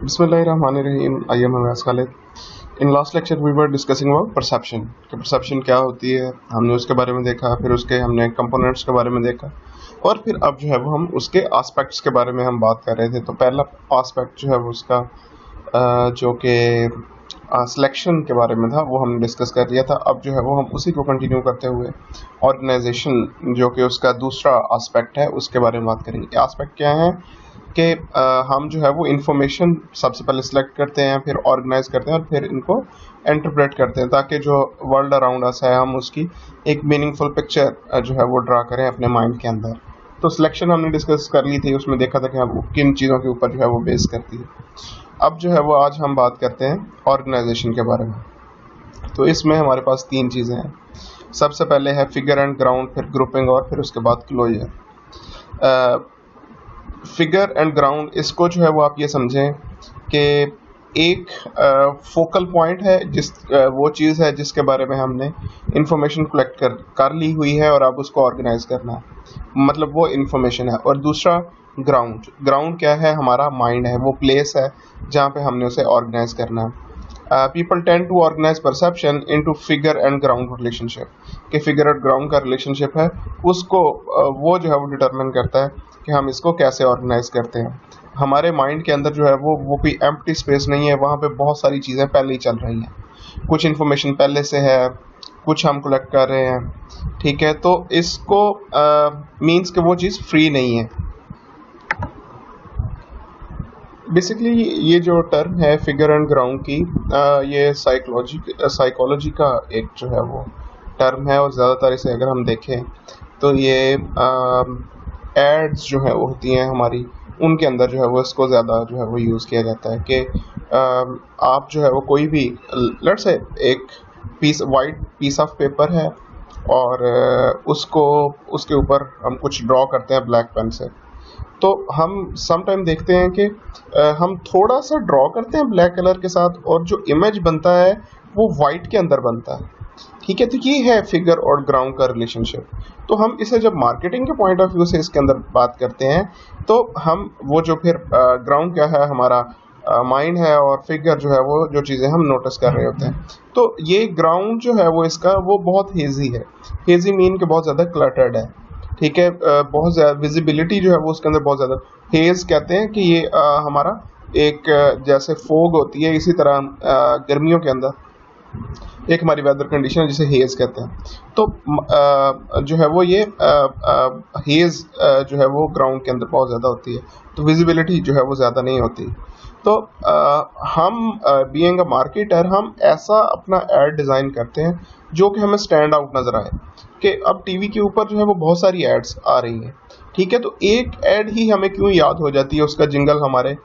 Bismillahirrahmanirrahim. I am Awais Khalid. In last lecture we were discussing about perception कि perception क्या होती है, हमने उसके बारे में देखा, फिर उसके हमने components के बारे में देखा और फिर अब जो है वो हम उसके aspects के बारे में हम बात कर रहे थे। तो पहला aspect जो है वो उसका जो कि सिलेक्शन के बारे में था वो हमने डिस्कस कर लिया था। अब जो है वो हम उसी को कंटिन्यू करते हुए ऑर्गेनाइजेशन जो कि उसका दूसरा एस्पेक्ट है उसके बारे में बात करेंगे। एस्पेक्ट क्या है कि हम जो है वो इंफॉर्मेशन सबसे पहले सिलेक्ट करते हैं, फिर ऑर्गेनाइज करते हैं और फिर इनको इंटरप्रेट करते हैं ताकि जो वर्ल्ड अराउंड अस है हम उसकी एक मीनिंगफुल पिक्चर जो है वो ड्रा करें अपने माइंड के अंदर। तो सिलेक्शन हमने डिस्कस कर ली थी, उसमें देखा था कि हम किन चीज़ों के ऊपर जो है वो बेस करती है। अब जो है वो आज हम बात करते हैं ऑर्गेनाइजेशन के बारे में। तो इसमें हमारे पास तीन चीज़ें हैं। सबसे पहले है फिगर एंड ग्राउंड, फिर ग्रुपिंग और फिर उसके बाद क्लोजर। फिगर एंड ग्राउंड, इसको जो है वो आप ये समझें कि एक फोकल पॉइंट है, जिस वो चीज़ है जिसके बारे में हमने इंफॉर्मेशन कलेक्ट कर ली हुई है और अब उसको ऑर्गेनाइज करना है, मतलब वो इंफॉर्मेशन है। और दूसरा ग्राउंड, ग्राउंड क्या है, हमारा माइंड है, वो प्लेस है जहाँ पे हमने उसे ऑर्गेनाइज करना है। People tend to organise perception into figure and ground relationship, कि फिगर और ग्राउंड का रिलेशनशिप है उसको वो जो है वो डिटरमिन करता है कि हम इसको कैसे ऑर्गेनाइज करते हैं। हमारे माइंड के अंदर जो है वो कोई एम्प्टी स्पेस नहीं है, वहाँ पे बहुत सारी चीज़ें पहले ही चल रही हैं, कुछ इन्फॉर्मेशन पहले से है, कुछ हम कलेक्ट कर रहे हैं, ठीक है। तो इसको मीन्स कि वो चीज़ फ्री नहीं है। बेसिकली ये जो टर्म है फिगर एंड ग्राउंड की, ये साइकोलॉजी का एक जो है वो टर्म है और ज़्यादातर इसे अगर हम देखें तो ये एड्स जो है वो होती हैं हमारी, उनके अंदर जो है वो इसको ज़्यादा जो है वो यूज़ किया जाता है कि आप जो है वो कोई भी लेट्स से एक वाइट पीस ऑफ पेपर है और उसको उसके ऊपर हम कुछ ड्रॉ करते हैं ब्लैक पेन से। तो हम समटाइम देखते हैं कि हम थोड़ा सा ड्रॉ करते हैं ब्लैक कलर के साथ और जो इमेज बनता है वो वाइट के अंदर बनता है, ठीक है। तो ये है फिगर और ग्राउंड का रिलेशनशिप। तो हम इसे जब मार्केटिंग के पॉइंट ऑफ व्यू से इसके अंदर बात करते हैं तो हम वो जो फिर ग्राउंड क्या है, हमारा माइंड है, और फिगर जो है वो जो चीज़ें हम नोटिस कर रहे होते हैं। तो ये ग्राउंड जो है वो इसका वो बहुत हेजी है। हेजी मीन के बहुत ज़्यादा क्लटर्ड है, ठीक है। बहुत ज़्यादा विजिबिलिटी जो है वो उसके अंदर बहुत ज़्यादा, हेज कहते हैं कि ये हमारा एक जैसे फोग होती है, इसी तरह गर्मियों के अंदर एक हमारी वेदर कंडीशन है जिसे हेज कहते हैं। तो जो है वो ये हेज जो है वो ग्राउंड के अंदर बहुत ज़्यादा होती है, तो विजिबिलिटी जो है वो ज़्यादा नहीं होती। तो हम बीइंग अ मार्केटर हम ऐसा अपना एड डिज़ाइन करते हैं जो कि हमें स्टैंड आउट नज़र आए। कि अब टीवी के ऊपर जो है वो बहुत सारी एड्स आ रही हैं, ठीक है। तो एक एड ही हमें क्यों याद हो जाती है, उसका जिंगल हमारे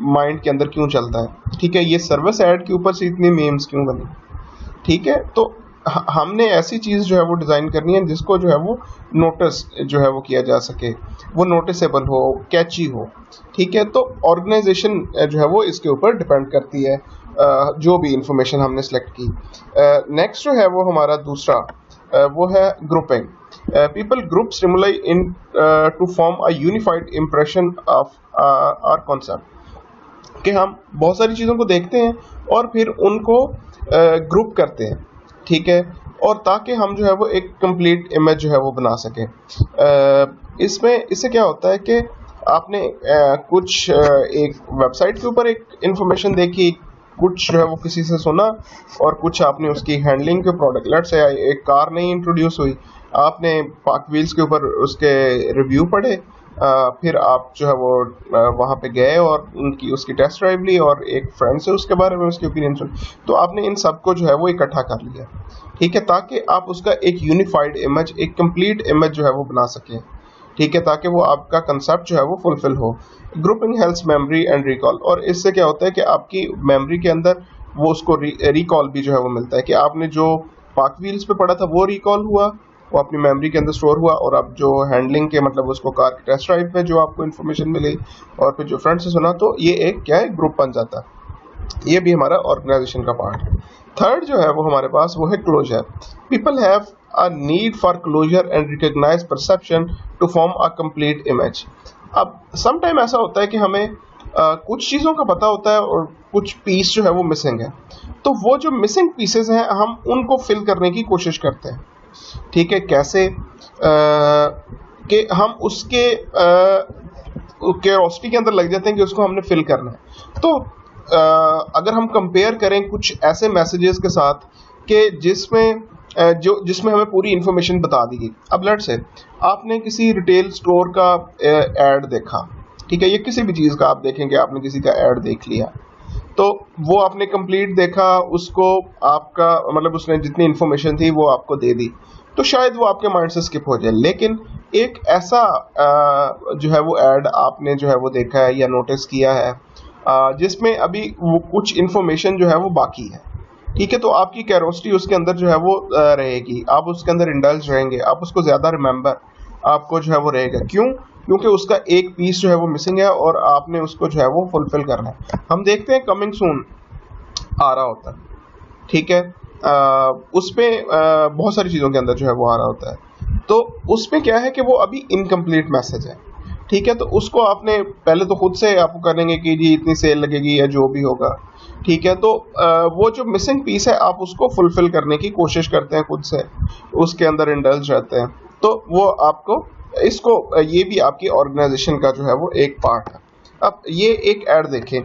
माइंड के अंदर क्यों चलता है, ठीक है। ये सर्विस ऐड के ऊपर से इतनी मीम्स क्यों बनी, ठीक है। तो हमने ऐसी चीज़ जो है वो डिज़ाइन करनी है जिसको जो है वो नोटिस जो है वो किया जा सके, वो नोटिसेबल हो, कैची हो, ठीक है। तो ऑर्गेनाइजेशन जो है वो इसके ऊपर डिपेंड करती है जो भी इंफॉर्मेशन हमने सेलेक्ट की। नेक्स्ट जो है वो हमारा दूसरा वो है grouping. People group stimuli into form a unified impression of our concept, कि हम बहुत सारी चीज़ों को देखते हैं और फिर उनको ग्रुप करते हैं, ठीक है, और ताकि हम जो है वो एक कंप्लीट इमेज जो है वो बना सकें। इससे क्या होता है कि आपने कुछ एक वेबसाइट के ऊपर एक इंफॉर्मेशन देखी, कुछ जो है वो किसी से सुना, और कुछ आपने उसकी हैंडलिंग के प्रोडक्ट, लेट्स से एक कार नई इंट्रोड्यूस हुई, आपने पाक व्हील्स के ऊपर उसके रिव्यू पढ़े, फिर आप जो है वो वहाँ पे गए और उसकी टेस्ट ड्राइव ली और एक फ्रेंड से उसके बारे में उसकी ओपिनियन सुनी। तो आपने इन सब को जो है वो इकट्ठा कर लिया, ठीक है, ताकि आप उसका एक यूनिफाइड इमेज, एक कंप्लीट इमेज जो है वो बना सकें, ठीक है, ताकि वो आपका कंसेप्ट जो है वो फुलफिल हो। Grouping helps memory and recall, और इससे क्या होता है कि आपकी मेमोरी के अंदर वो उसको रिकॉल भी जो है वो मिलता है, कि आपने जो पाक व्हील्स पे पढ़ा था वो रिकॉल हुआ, वो अपनी मेमोरी के अंदर स्टोर हुआ, और अब जो हैंडलिंग के मतलब उसको कार की टेस्ट ड्राइव पे जो आपको इन्फॉर्मेशन मिली और फिर जो फ्रेंड से सुना, तो ये एक क्या है, ग्रुप बन जाता है। ये भी हमारा ऑर्गेनाइजेशन का पार्ट है। थर्ड जो है वो हमारे पास वो है closure. People have a need for closure and recognize perception to form a complete image। अब समटाइम ऐसा होता है कि हमें कुछ चीज़ों का पता होता है और कुछ पीस जो है वो मिसिंग है। तो वो जो मिसिंग पीसेस हैं हम उनको फिल करने की कोशिश करते हैं। ठीक है, कैसे कि हम उसके क्यूरियोसिटी के अंदर लग जाते हैं कि उसको हमने फिल करना है। तो अगर हम कंपेयर करें कुछ ऐसे मैसेजेस के साथ कि जिसमें हमें पूरी इंफॉर्मेशन बता दी गई। अब लेट्स से आपने किसी रिटेल स्टोर का एड देखा, ठीक है, ये किसी भी चीज़ का आप देखेंगे, आपने किसी का एड देख लिया तो वो आपने कंप्लीट देखा, उसको आपका मतलब उसने जितनी इन्फॉर्मेशन थी वो आपको दे दी, तो शायद वो आपके माइंड से स्किप हो जाए। लेकिन एक ऐसा जो है वो ऐड आपने जो है वो देखा है या नोटिस किया है जिसमें अभी वो कुछ इन्फॉर्मेशन जो है वो बाकी है, ठीक है, तो आपकी कैरोसिटी उसके अंदर जो है वो रहेगी, आप उसके अंदर इंडल्ज रहेंगे, आप उसको ज़्यादा रिमेंबर आपको जो है वो रहेगा। क्यों? क्योंकि उसका एक पीस जो है वो मिसिंग है और आपने उसको जो है वो फुलफिल करना है। हम देखते हैं कमिंग सून आ रहा होता है, ठीक है, उस पर बहुत सारी चीज़ों के अंदर जो है वो आ रहा होता है, तो उसमें क्या है कि वो अभी इनकम्प्लीट मैसेज है, ठीक है, तो उसको आपने पहले तो खुद से आपको करेंगे कि जी इतनी सेल लगेगी या जो भी होगा, ठीक है, तो वो जो मिसिंग पीस है आप उसको फुलफिल करने की कोशिश करते हैं खुद से, उसके अंदर इंडल्ज रहते हैं, तो वो आपको ये भी आपकी ऑर्गेनाइजेशन का जो है वो एक पार्ट है। अब ये एक ऐड देखें,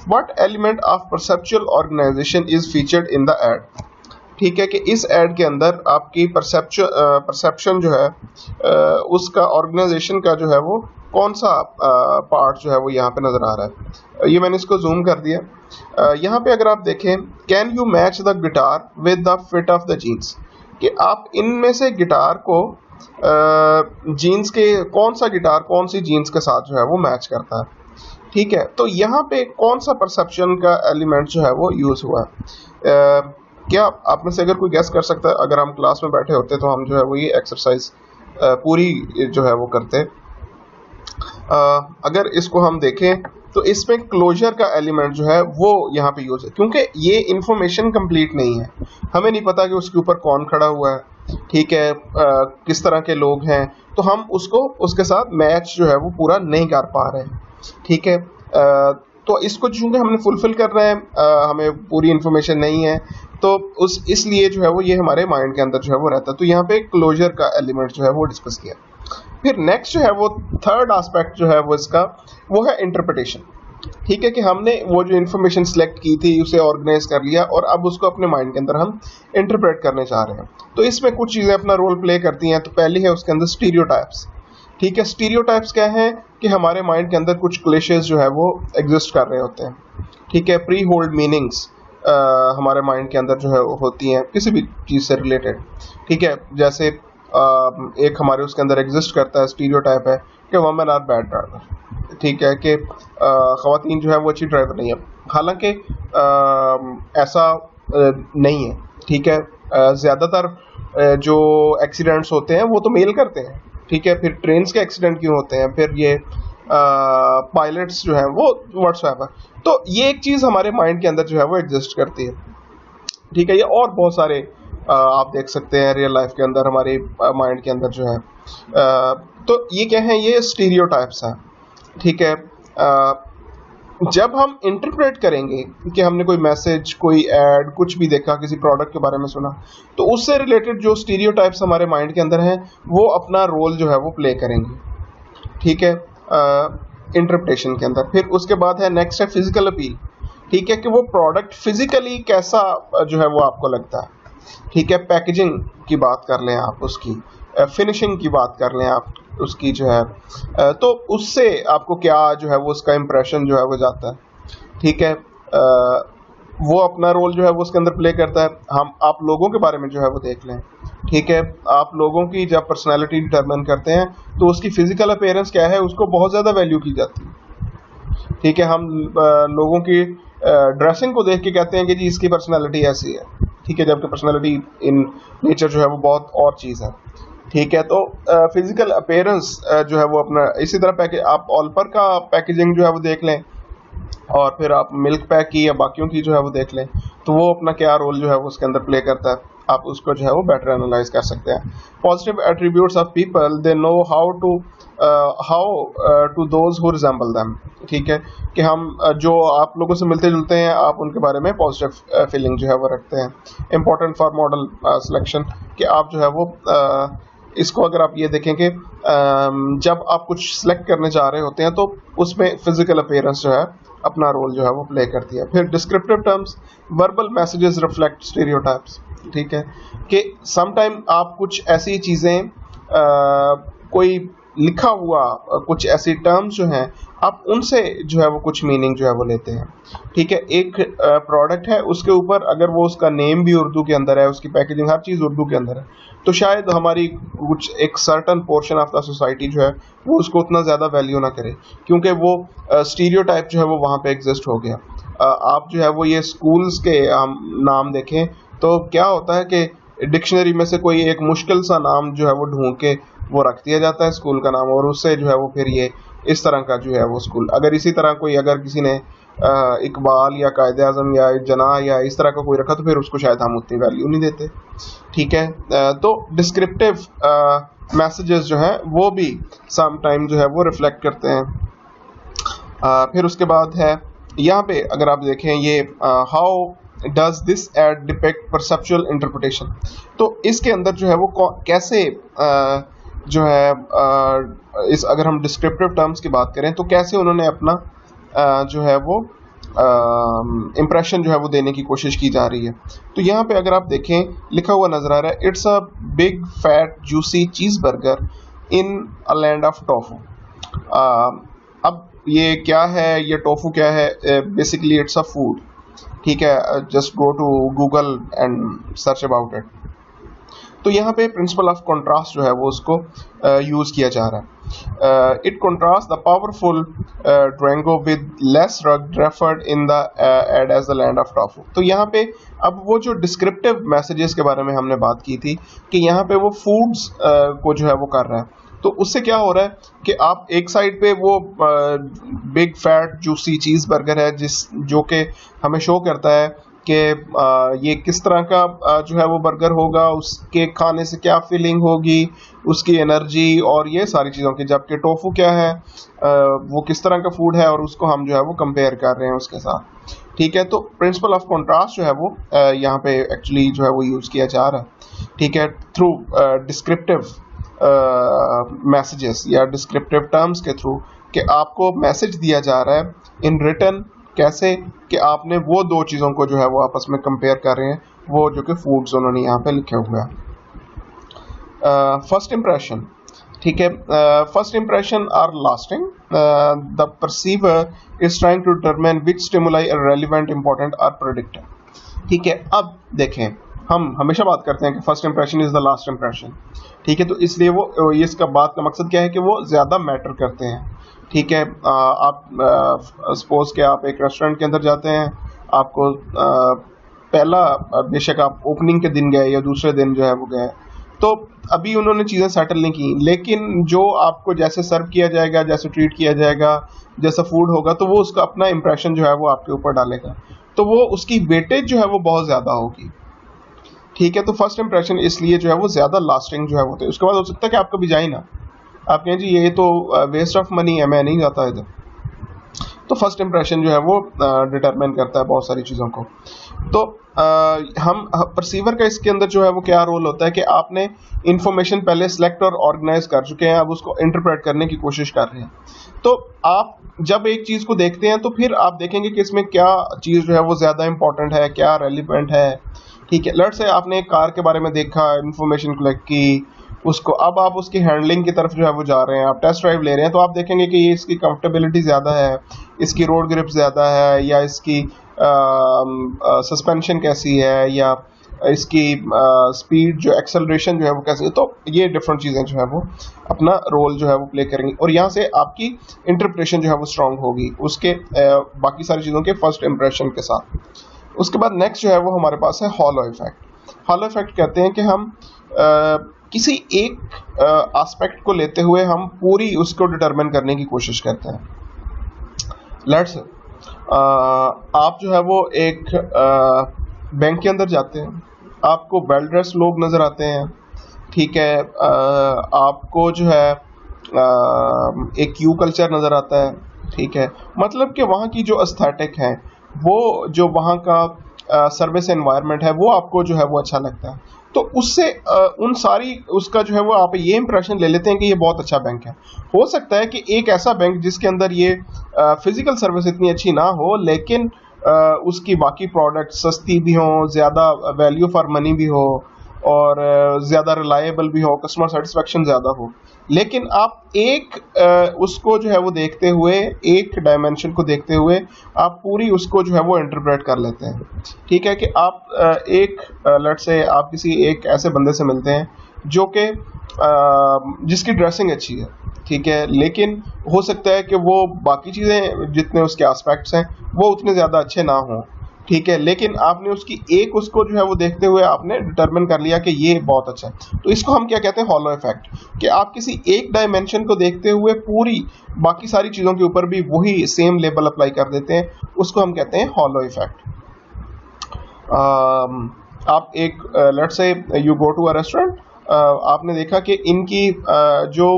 what element of perceptual organisation is featured in the ad, ठीक है, कि इस ऐड के अंदर आपकी परसेप्शन जो है उसका ऑर्गेनाइजेशन का जो है वो कौन सा पार्ट जो है वो यहाँ पे नजर आ रहा है। ये मैंने इसको जूम कर दिया। यहाँ पे अगर आप देखें, can you match the guitar with the fit of the jeans, कि आप इनमें से गिटार को जीन्स के कौन सा गिटार कौन सी जीन्स के साथ जो है वो मैच करता है, ठीक है, तो यहाँ पे कौन सा परसेप्शन का एलिमेंट जो है वो यूज हुआ है। क्या आप में से अगर कोई गेस कर सकता है? अगर हम क्लास में बैठे होते तो हम जो है वो ये एक्सरसाइज पूरी जो है वो करते। अगर इसको हम देखें तो इसमें क्लोजर का एलिमेंट जो है वो यहाँ पे यूज है, क्योंकि ये इंफॉर्मेशन कंप्लीट नहीं है, हमें नहीं पता कि उसके ऊपर कौन खड़ा हुआ है, ठीक है, किस तरह के लोग हैं, तो हम उसको उसके साथ मैच जो है वो पूरा नहीं कर पा रहे हैं, ठीक है, तो इसको चूंकि हमने फुलफिल कर रहे हैं, हमें पूरी इंफॉर्मेशन नहीं है, तो इसलिए जो है वो ये हमारे माइंड के अंदर जो है वो रहता है। तो यहाँ पे क्लोजर का एलिमेंट जो है वो डिस्कस किया। फिर नेक्स्ट जो है वो थर्ड एस्पेक्ट जो है वो इसका वो है इंटरप्रिटेशन, ठीक है, कि हमने वो जो इन्फॉर्मेशन सिलेक्ट की थी उसे ऑर्गेनाइज कर लिया और अब उसको अपने माइंड के अंदर हम इंटरप्रेट करने चाह रहे हैं। तो इसमें कुछ चीज़ें अपना रोल प्ले करती हैं। तो पहली है उसके अंदर स्टीरियोटाइप्स, ठीक है, स्टीरियोटाइप्स क्या है कि हमारे माइंड के अंदर कुछ क्लिशेस जो है वो एग्जिस्ट कर रहे होते हैं, ठीक है, प्री होल्ड मीनिंग्स हमारे माइंड के अंदर जो है होती हैं किसी भी चीज़ से रिलेटेड, ठीक है, जैसे एक हमारे उसके अंदर एग्जिस्ट करता है स्टीरियोटाइप है कि वमेन आर बैड ड्राइवर, ठीक है, कि ख़वातीन जो है वो अच्छी ड्राइवर नहीं है, हालांकि ऐसा नहीं है, ठीक है, ज़्यादातर जो एक्सीडेंट्स होते हैं वो तो मेल करते हैं, ठीक है, फिर ट्रेन्स के एक्सीडेंट क्यों होते हैं, फिर ये पायलट्स जो है वो व्हाट्सएवर, तो ये एक चीज़ हमारे माइंड के अंदर जो है वो एग्जिस्ट करती है, ठीक है, ये और बहुत सारे आप देख सकते हैं रियल लाइफ के अंदर हमारे माइंड के अंदर जो है, तो ये क्या है, ये स्टीरियोटाइप्स हैं, ठीक है। जब हम इंटरप्रेट करेंगे कि हमने कोई मैसेज, कोई ऐड, कुछ भी देखा, किसी प्रोडक्ट के बारे में सुना, तो उससे रिलेटेड जो स्टीरियोटाइप्स हमारे माइंड के अंदर हैं वो अपना रोल जो है वो प्ले करेंगे, ठीक है, इंटरप्रिटेशन के अंदर। फिर उसके बाद है नेक्स्ट है फिजिकल अपील, ठीक है, कि वो प्रोडक्ट फिजिकली कैसा जो है वो आपको लगता है, ठीक है, पैकेजिंग की बात कर लें आप, उसकी फिनिशिंग की बात कर लें आप उसकी जो है, तो उससे आपको क्या जो है वो उसका इम्प्रेशन जो है वो जाता है, ठीक है, वो अपना रोल जो है वो उसके अंदर प्ले करता है। आप लोगों के बारे में जो है वो देख लें, ठीक है, आप लोगों की जब पर्सनैलिटी डिटरमिन करते हैं तो उसकी फिजिकल अपीयरेंस क्या है उसको बहुत ज़्यादा वैल्यू की जाती है, ठीक है, हम लोगों की ड्रेसिंग को देख के कहते हैं कि जी इसकी पर्सनैलिटी ऐसी है, ठीक है, जबकि पर्सनैलिटी इन नेचर जो है वो बहुत और चीज़ है, ठीक है, तो फिजिकल अपीयरेंस जो है वो अपना, इसी तरह आप ऑलपर का पैकेजिंग जो है वो देख लें और फिर आप मिल्क पैक की या बाकियों की जो है वो देख लें, तो वो अपना क्या रोल जो है वो उसके अंदर प्ले करता है। आप उसको जो है वो बेटर एनालाइज कर सकते हैं। Positive attributes of people, they know how to those who resemble them. ठीक है, कि हम जो आप लोगों से मिलते जुलते हैं आप उनके बारे में पॉजिटिव फीलिंग जो है वो रखते हैं। इंपॉर्टेंट फॉर मॉडल सिलेक्शन, कि आप जो है वो इसको अगर आप ये देखें कि जब आप कुछ सिलेक्ट करने जा रहे होते हैं तो उसमें फिजिकल अपीयरेंस जो है अपना रोल जो है वो प्ले करती है। फिर descriptive terms, verbal messages reflect stereotypes. ठीक है, कि समटाइम आप कुछ ऐसी चीज़ें कोई लिखा हुआ कुछ ऐसी टर्म्स जो हैं आप उनसे जो है वो कुछ मीनिंग जो है वो लेते हैं। ठीक है, एक प्रोडक्ट है उसके ऊपर अगर वो उसका नेम भी उर्दू के अंदर है, उसकी पैकेजिंग हर चीज़ उर्दू के अंदर है, तो शायद हमारी कुछ एक certain portion of the society जो है वो उसको उतना ज़्यादा वैल्यू ना करे, क्योंकि वो स्टीरियोटाइप जो है वो वहाँ पे एग्जिस्ट हो गया। आप जो है वो ये स्कूल्स के हम नाम देखें तो क्या होता है कि डिक्शनरी में से कोई एक मुश्किल सा नाम जो है वो ढूंढ के वो रख दिया जाता है स्कूल का नाम, और उससे जो है वो फिर ये इस तरह का जो है वो स्कूल। अगर इसी तरह कोई अगर किसी ने इकबाल या कायदे आज़म या जना या इस तरह का कोई रखा तो फिर उसको शायद हम उतनी वैल्यू नहीं देते। ठीक है, तो डिस्क्रिप्टिव मैसेजेस जो हैं वो भी सम टाइम जो है वो रिफ्लेक्ट करते हैं। फिर उसके बाद है यहाँ पे अगर आप देखें ये how does this ad depict perceptual interpretation, तो इसके अंदर जो है वो कैसे जो है इस अगर हम डिस्क्रिप्टिव टर्म्स की बात करें तो कैसे उन्होंने अपना जो है वो इम्प्रेशन जो है वो देने की कोशिश की जा रही है। तो यहाँ पे अगर आप देखें लिखा हुआ नजर आ रहा है, it's a big fat juicy cheese burger in a land of tofu. अब ये क्या है, ये टोफू क्या है? Basically it's a food. ठीक है, just go to Google and search about it. तो यहाँ पे प्रिंसिपल ऑफ कॉन्ट्रास्ट जो है वो उसको यूज किया जा रहा है। It contrast the powerful dragon with less rugged referred in the ad as the land of tofu. तो यहाँ पे अब वो जो डिस्क्रिप्टिव मैसेजेस के बारे में हमने बात की थी कि यहाँ पे वो फूड्स को जो है वो कर रहा है, तो उससे क्या हो रहा है कि आप एक साइड पे वो big fat juicy cheese burger है जो कि हमें शो करता है कि ये किस तरह का जो है वो बर्गर होगा, उसके खाने से क्या फीलिंग होगी, उसकी एनर्जी और ये सारी चीज़ों की। जबकि टोफू क्या है, वो किस तरह का फूड है और उसको हम जो है वो कंपेयर कर रहे हैं उसके साथ। ठीक है, तो प्रिंसिपल ऑफ कॉन्ट्रास्ट जो है वो यहाँ पे एक्चुअली जो है वो यूज़ किया जा रहा है। ठीक है, थ्रू डिस्क्रिप्टिव मैसेजेस या डिस्क्रिप्टिव टर्म्स के थ्रू कि आपको मैसेज दिया जा रहा है इन रिटन, कैसे कि आपने वो दो चीज़ों को जो है वो आपस में कंपेयर कर रहे हैं, वो जो कि फूड्स उन्होंने यहाँ पे लिखे हुए हैं। फर्स्ट इम्प्रेशन, ठीक है, first impression are lasting, the perceiver is trying to determine which stimuli are relevant, important और प्रेडिक्टिव। ठीक है, अब देखें हम हमेशा बात करते हैं कि first impression is the last impression. ठीक है, तो इसलिए वो इसका बात का मकसद क्या है कि वो ज़्यादा मैटर करते हैं। ठीक है, आप सपोज के आप एक रेस्टोरेंट के अंदर जाते हैं, आपको पहला बेशक आप ओपनिंग के दिन गए या दूसरे दिन जो है वो गए, तो अभी उन्होंने चीज़ें सेटल नहीं की, लेकिन जो आपको जैसे सर्व किया जाएगा, जैसे ट्रीट किया जाएगा, जैसा फूड होगा, तो वो उसका अपना इंप्रेशन जो है वो आपके ऊपर डालेगा, तो वो उसकी वेटेज जो है वो बहुत ज़्यादा होगी। ठीक है, तो फर्स्ट इंप्रेशन इसलिए जो है वो ज़्यादा लास्टिंग जो है वो, तो उसके बाद हो सकता है कि आप कभी जाए ना, आप कहें जी ये तो वेस्ट ऑफ मनी है, मैं नहीं जाता इधर। तो फर्स्ट इंप्रेशन जो है वो डिटरमाइन करता है बहुत सारी चीज़ों को। तो हम परसीवर का इसके अंदर जो है वो क्या रोल होता है कि आपने इंफॉर्मेशन पहले सेलेक्ट और ऑर्गेनाइज कर चुके हैं, अब उसको इंटरप्रेट करने की कोशिश कर रहे हैं। तो आप जब एक चीज़ को देखते हैं तो फिर आप देखेंगे कि इसमें क्या चीज़ जो है वो ज़्यादा इंपॉर्टेंट है, क्या रेलिवेंट है। ठीक है, लेट्स से आपने एक कार के बारे में देखा, इंफॉर्मेशन कलेक्ट की, उसको अब आप उसकी हैंडलिंग की तरफ जो है वो जा रहे हैं, आप टेस्ट ड्राइव ले रहे हैं, तो आप देखेंगे कि ये इसकी कंफर्टेबिलिटी ज़्यादा है, इसकी रोड ग्रिप ज़्यादा है, या इसकी सस्पेंशन कैसी है, या इसकी स्पीड जो एक्सेलरेशन जो है वो कैसी है। तो ये डिफरेंट चीज़ें जो है वो अपना रोल जो है वो प्ले करेंगी, और यहाँ से आपकी इंटरप्रिटेशन जो है वो स्ट्रांग होगी उसके बाकी सारी चीज़ों के फर्स्ट इंप्रेशन के साथ। उसके बाद नेक्स्ट जो है वो हमारे पास है हॉलो इफेक्ट। हॉलो इफेक्ट कहते हैं कि हम किसी एक एस्पेक्ट को लेते हुए हम पूरी उसको डिटरमिन करने की कोशिश करते हैं। लेट्स आप जो है वो एक बैंक के अंदर जाते हैं, आपको वेल ड्रेस लोग नज़र आते हैं, ठीक है। आपको जो है एक क्यू कल्चर नज़र आता है, ठीक है। मतलब कि वहाँ की जो एस्थेटिक है, वो जो वहाँ का सर्विस एनवायरनमेंट है, वो आपको जो है वो अच्छा लगता है। तो उससे उन सारी उसका जो है वो आप ये इंप्रेशन ले लेते हैं कि ये बहुत अच्छा बैंक है। हो सकता है कि एक ऐसा बैंक जिसके अंदर ये फिजिकल सर्विस इतनी अच्छी ना हो, लेकिन उसकी बाकी प्रोडक्ट सस्ती भी हों, ज़्यादा वैल्यू फॉर मनी भी हो, और ज़्यादा रिलायबल भी हो, कस्टमर सेटिस्फेक्शन ज़्यादा हो। लेकिन आप एक उसको जो है वो देखते हुए, एक डायमेंशन को देखते हुए आप पूरी उसको जो है वो इंटरप्रेट कर लेते हैं, ठीक है। कि आप एक लेट से आप किसी एक ऐसे बंदे से मिलते हैं जो कि जिसकी ड्रेसिंग अच्छी है, ठीक है, लेकिन हो सकता है कि वो बाकी चीज़ें जितने उसके एस्पेक्ट्स हैं वो उतने ज़्यादा अच्छे ना हों, ठीक है। लेकिन आपने उसकी एक उसको जो है वो देखते हुए आपने डिटरमिन कर लिया कि ये बहुत अच्छा है। तो इसको हम क्या कहते हैं? Hollow effect. कि आप किसी एक डायमेंशन को देखते हुए पूरी बाकी सारी चीज़ों के ऊपर भी वही सेम लेबल अप्लाई कर देते हैं, उसको हम कहते हैं हॉलो इफेक्ट। आप एक let's say you go to a restaurant, आपने देखा कि इनकी जो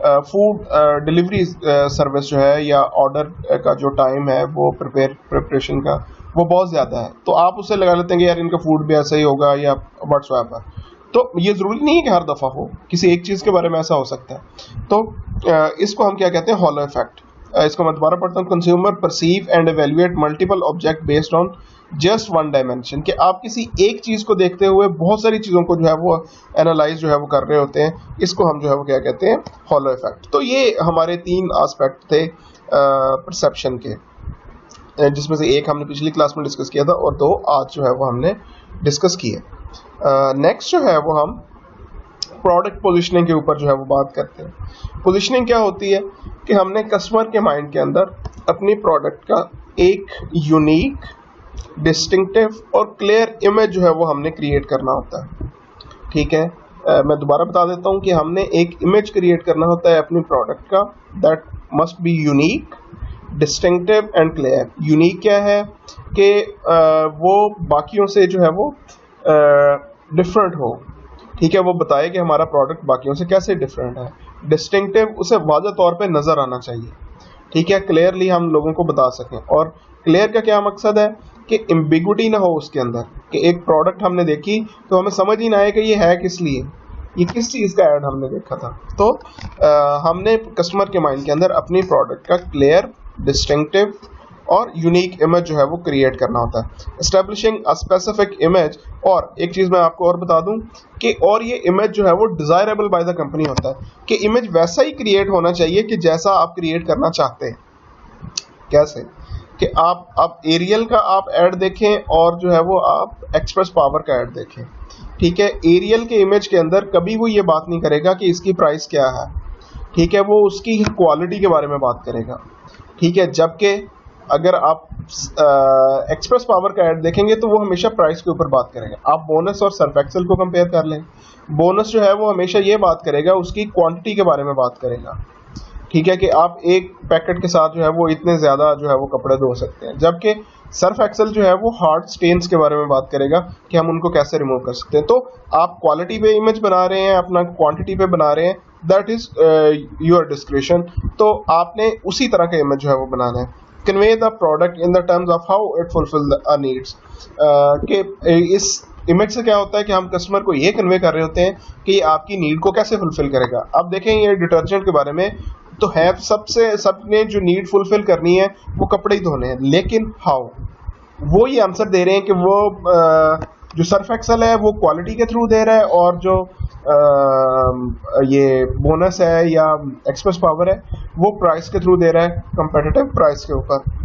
फूड डिलीवरी सर्विस जो है या ऑर्डर का जो टाइम है वो प्रिपरेशन का वो बहुत ज़्यादा है, तो आप उससे लगा लेते हैं कि यार इनका फूड भी ऐसा ही होगा या व्हाट्सएवर। तो ये ज़रूरी नहीं है कि हर दफ़ा हो, किसी एक चीज़ के बारे में ऐसा हो सकता है। तो इसको हम क्या कहते हैं? Hollow effect. इसको मैं दोबारा पढ़ता हूँ। Consumer perceive and evaluate multiple object based on just one dimension. कि आप किसी एक चीज़ को देखते हुए बहुत सारी चीज़ों को जो है वो एनालाइज जो है वो कर रहे होते हैं, इसको हम जो है वो क्या कहते हैं? Hollow effect. तो ये हमारे 3 एस्पेक्ट थे परसेप्शन के, जिसमें से एक हमने पिछली क्लास में डिस्कस किया था और 2 आज जो है वो हमने डिस्कस किए। नेक्स्ट जो है वो हम प्रोडक्ट पोजीशनिंग के ऊपर जो है वो बात करते हैं। पोजीशनिंग क्या होती है? कि हमने कस्टमर के माइंड के अंदर अपनी प्रोडक्ट का एक यूनिक, डिस्टिंक्टिव और क्लियर इमेज जो है वो हमने क्रिएट करना होता है, ठीक है। मैं दोबारा बता देता हूँ कि हमने एक इमेज क्रिएट करना होता है अपनी प्रोडक्ट का, that must be unique, distinctive and clear. Unique क्या है? कि वो बाकियों से जो है वो डिफरेंट हो, ठीक है, वो बताए कि हमारा प्रोडक्ट बाकियों से कैसे डिफरेंट है। डिस्टिंक्टिव, उसे वाज़ेह तौर पे नज़र आना चाहिए, ठीक है, क्लियरली हम लोगों को बता सकें। और क्लियर का क्या मकसद है? कि एम्बिगुइटी ना हो उसके अंदर, कि एक प्रोडक्ट हमने देखी तो हमें समझ ही ना आए कि ये है किस लिए, ये किस चीज़ का ऐड हमने देखा था। तो हमने कस्टमर के माइंड के अंदर अपनी प्रोडक्ट का क्लियर, डिस्टिंक्टिव और यूनिक इमेज जो है वो क्रिएट करना होता है। एस्टेब्लिशिंग अ स्पेसिफिक इमेज, और एक चीज़ मैं आपको और बता दूं कि और ये इमेज जो है वो डिज़ायरेबल बाय द कंपनी होता है, कि इमेज वैसा ही क्रिएट होना चाहिए कि जैसा आप क्रिएट करना चाहते हैं। कैसे? कि आप एरियल का आप ऐड देखें और जो है वो आप एक्सप्रेस पावर का ऐड देखें, ठीक है। एरियल के इमेज के अंदर कभी वो ये बात नहीं करेगा कि इसकी प्राइस क्या है, ठीक है, वो उसकी क्वालिटी के बारे में बात करेगा, ठीक है। जबकि अगर आप एक्सप्रेस पावर का ऐड देखेंगे तो वो हमेशा प्राइस के ऊपर बात करेगा। आप बोनस और सर्फ एक्सेल को कंपेयर कर लें, बोनस जो है वो हमेशा ये बात करेगा, उसकी क्वांटिटी के बारे में बात करेगा, ठीक है, कि आप एक पैकेट के साथ जो है वो इतने ज़्यादा जो है वो कपड़े धो सकते हैं। जबकि सर्फ एक्सेल जो है वो हार्ड स्टेन्स के बारे में बात करेगा कि हम उनको कैसे रिमूव कर सकते हैं। तो आप क्वालिटी पे इमेज बना रहे हैं, अपना क्वांटिटी पे बना रहे हैं, दैट इज़ योर डिस्क्रिप्शन। तो आपने उसी तरह का इमेज जो है वो बनाना है। Convey the product in the terms of how it fulfil the needs. कि इस इमेज से क्या होता है कि हम कस्टमर को ये कन्वे कर रहे होते हैं कि ये आपकी नीड को कैसे फुलफिल करेगा। अब देखें ये डिटर्जेंट के बारे में तो है, सबने जो नीड फुलफिल करनी है वो कपड़े ही धोने हैं, लेकिन हाउ? वो ये आंसर दे रहे हैं कि वो जो सर्फ एक्सेल है वो क्वालिटी के थ्रू दे रहा है, और जो ये बोनस है या एक्सप्रेस पावर है वो प्राइस के थ्रू दे रहा है, कंपेटिटिव प्राइस के ऊपर।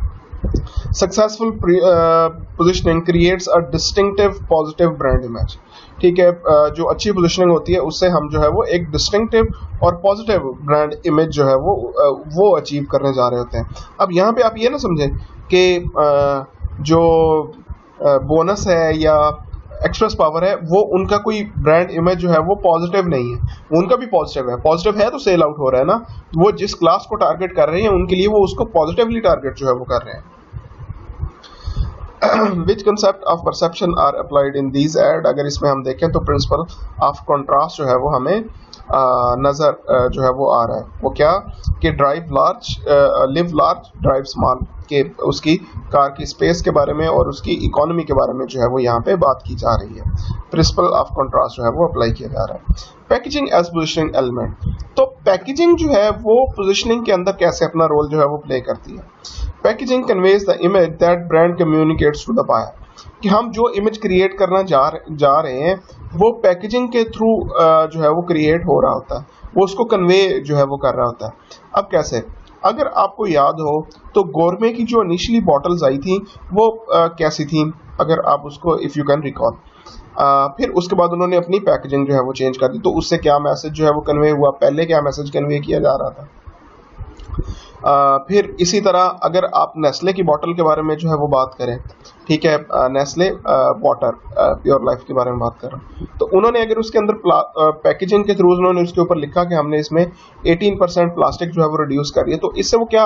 Successful positioning creates a distinctive positive brand image, ठीक है। जो अच्छी पोजिशनिंग होती है उससे हम जो है वो एक डिस्टिंक्टिव और पॉजिटिव ब्रांड इमेज जो है वो अचीव करने जा रहे होते हैं। अब यहाँ पे आप ये ना समझें कि जो बोनस है या एक्सप्रेस पावर है वो उनका कोई ब्रांड इमेज जो है वो पॉजिटिव नहीं है, उनका भी पॉजिटिव है तो सेल आउट हो रहा है ना। वो जिस क्लास को टारगेट कर रहे हैं उनके लिए वो उसको पॉजिटिवली टारगेट जो है वो कर रहे हैं। Which concept of perception are applied in these ad, अगर इसमें हम देखें तो प्रिंसिपल ऑफ कंट्रास्ट जो है वो हमें नजर जो है वो आ रहा है। वो क्या कि drive large live large drive small, के उसकी कार की स्पेस के बारे में और उसकी इकोनॉमी के बारे में जो है वो यहाँ पे बात की जा रही है। प्रिंसिपल ऑफ कंट्रास्ट जो है वो अप्लाई किया जा रहा है। पैकेजिंग एज पोजिशनिंग एलिमेंट, तो पैकेजिंग जो है वो पोजिशनिंग के अंदर कैसे अपना रोल जो है वो प्ले करती है। Packaging conveys the image that brand communicates to the buyer, कि हम जो इमेज क्रिएट करना जा रहे हैं वो पैकेजिंग के थ्रू जो है वो क्रिएट हो रहा होता है, वो उसको कन्वे जो है वो कर रहा होता है। अब कैसे, अगर आपको याद हो तो गोरमे की जो इनिशियली बॉटल्स आई थी वो कैसी थी, अगर आप उसको इफ़ यू कैन रिकॉल, फिर उसके बाद उन्होंने अपनी पैकेजिंग जो है वो चेंज कर दी, तो उससे क्या मैसेज जो है वो कन्वे हुआ, पहले क्या मैसेज कन्वे किया जा रहा था। फिर इसी तरह अगर आप नेस्ले की बोतल के बारे में जो है वो बात करें, ठीक है, नेस्ले वाटर प्योर लाइफ के बारे में बात कर रहा हूँ, तो उन्होंने अगर उसके अंदर पैकेजिंग के थ्रू उन्होंने उसके ऊपर लिखा कि हमने इसमें 18% प्लास्टिक जो है वो रिड्यूस करी है, तो इससे वो क्या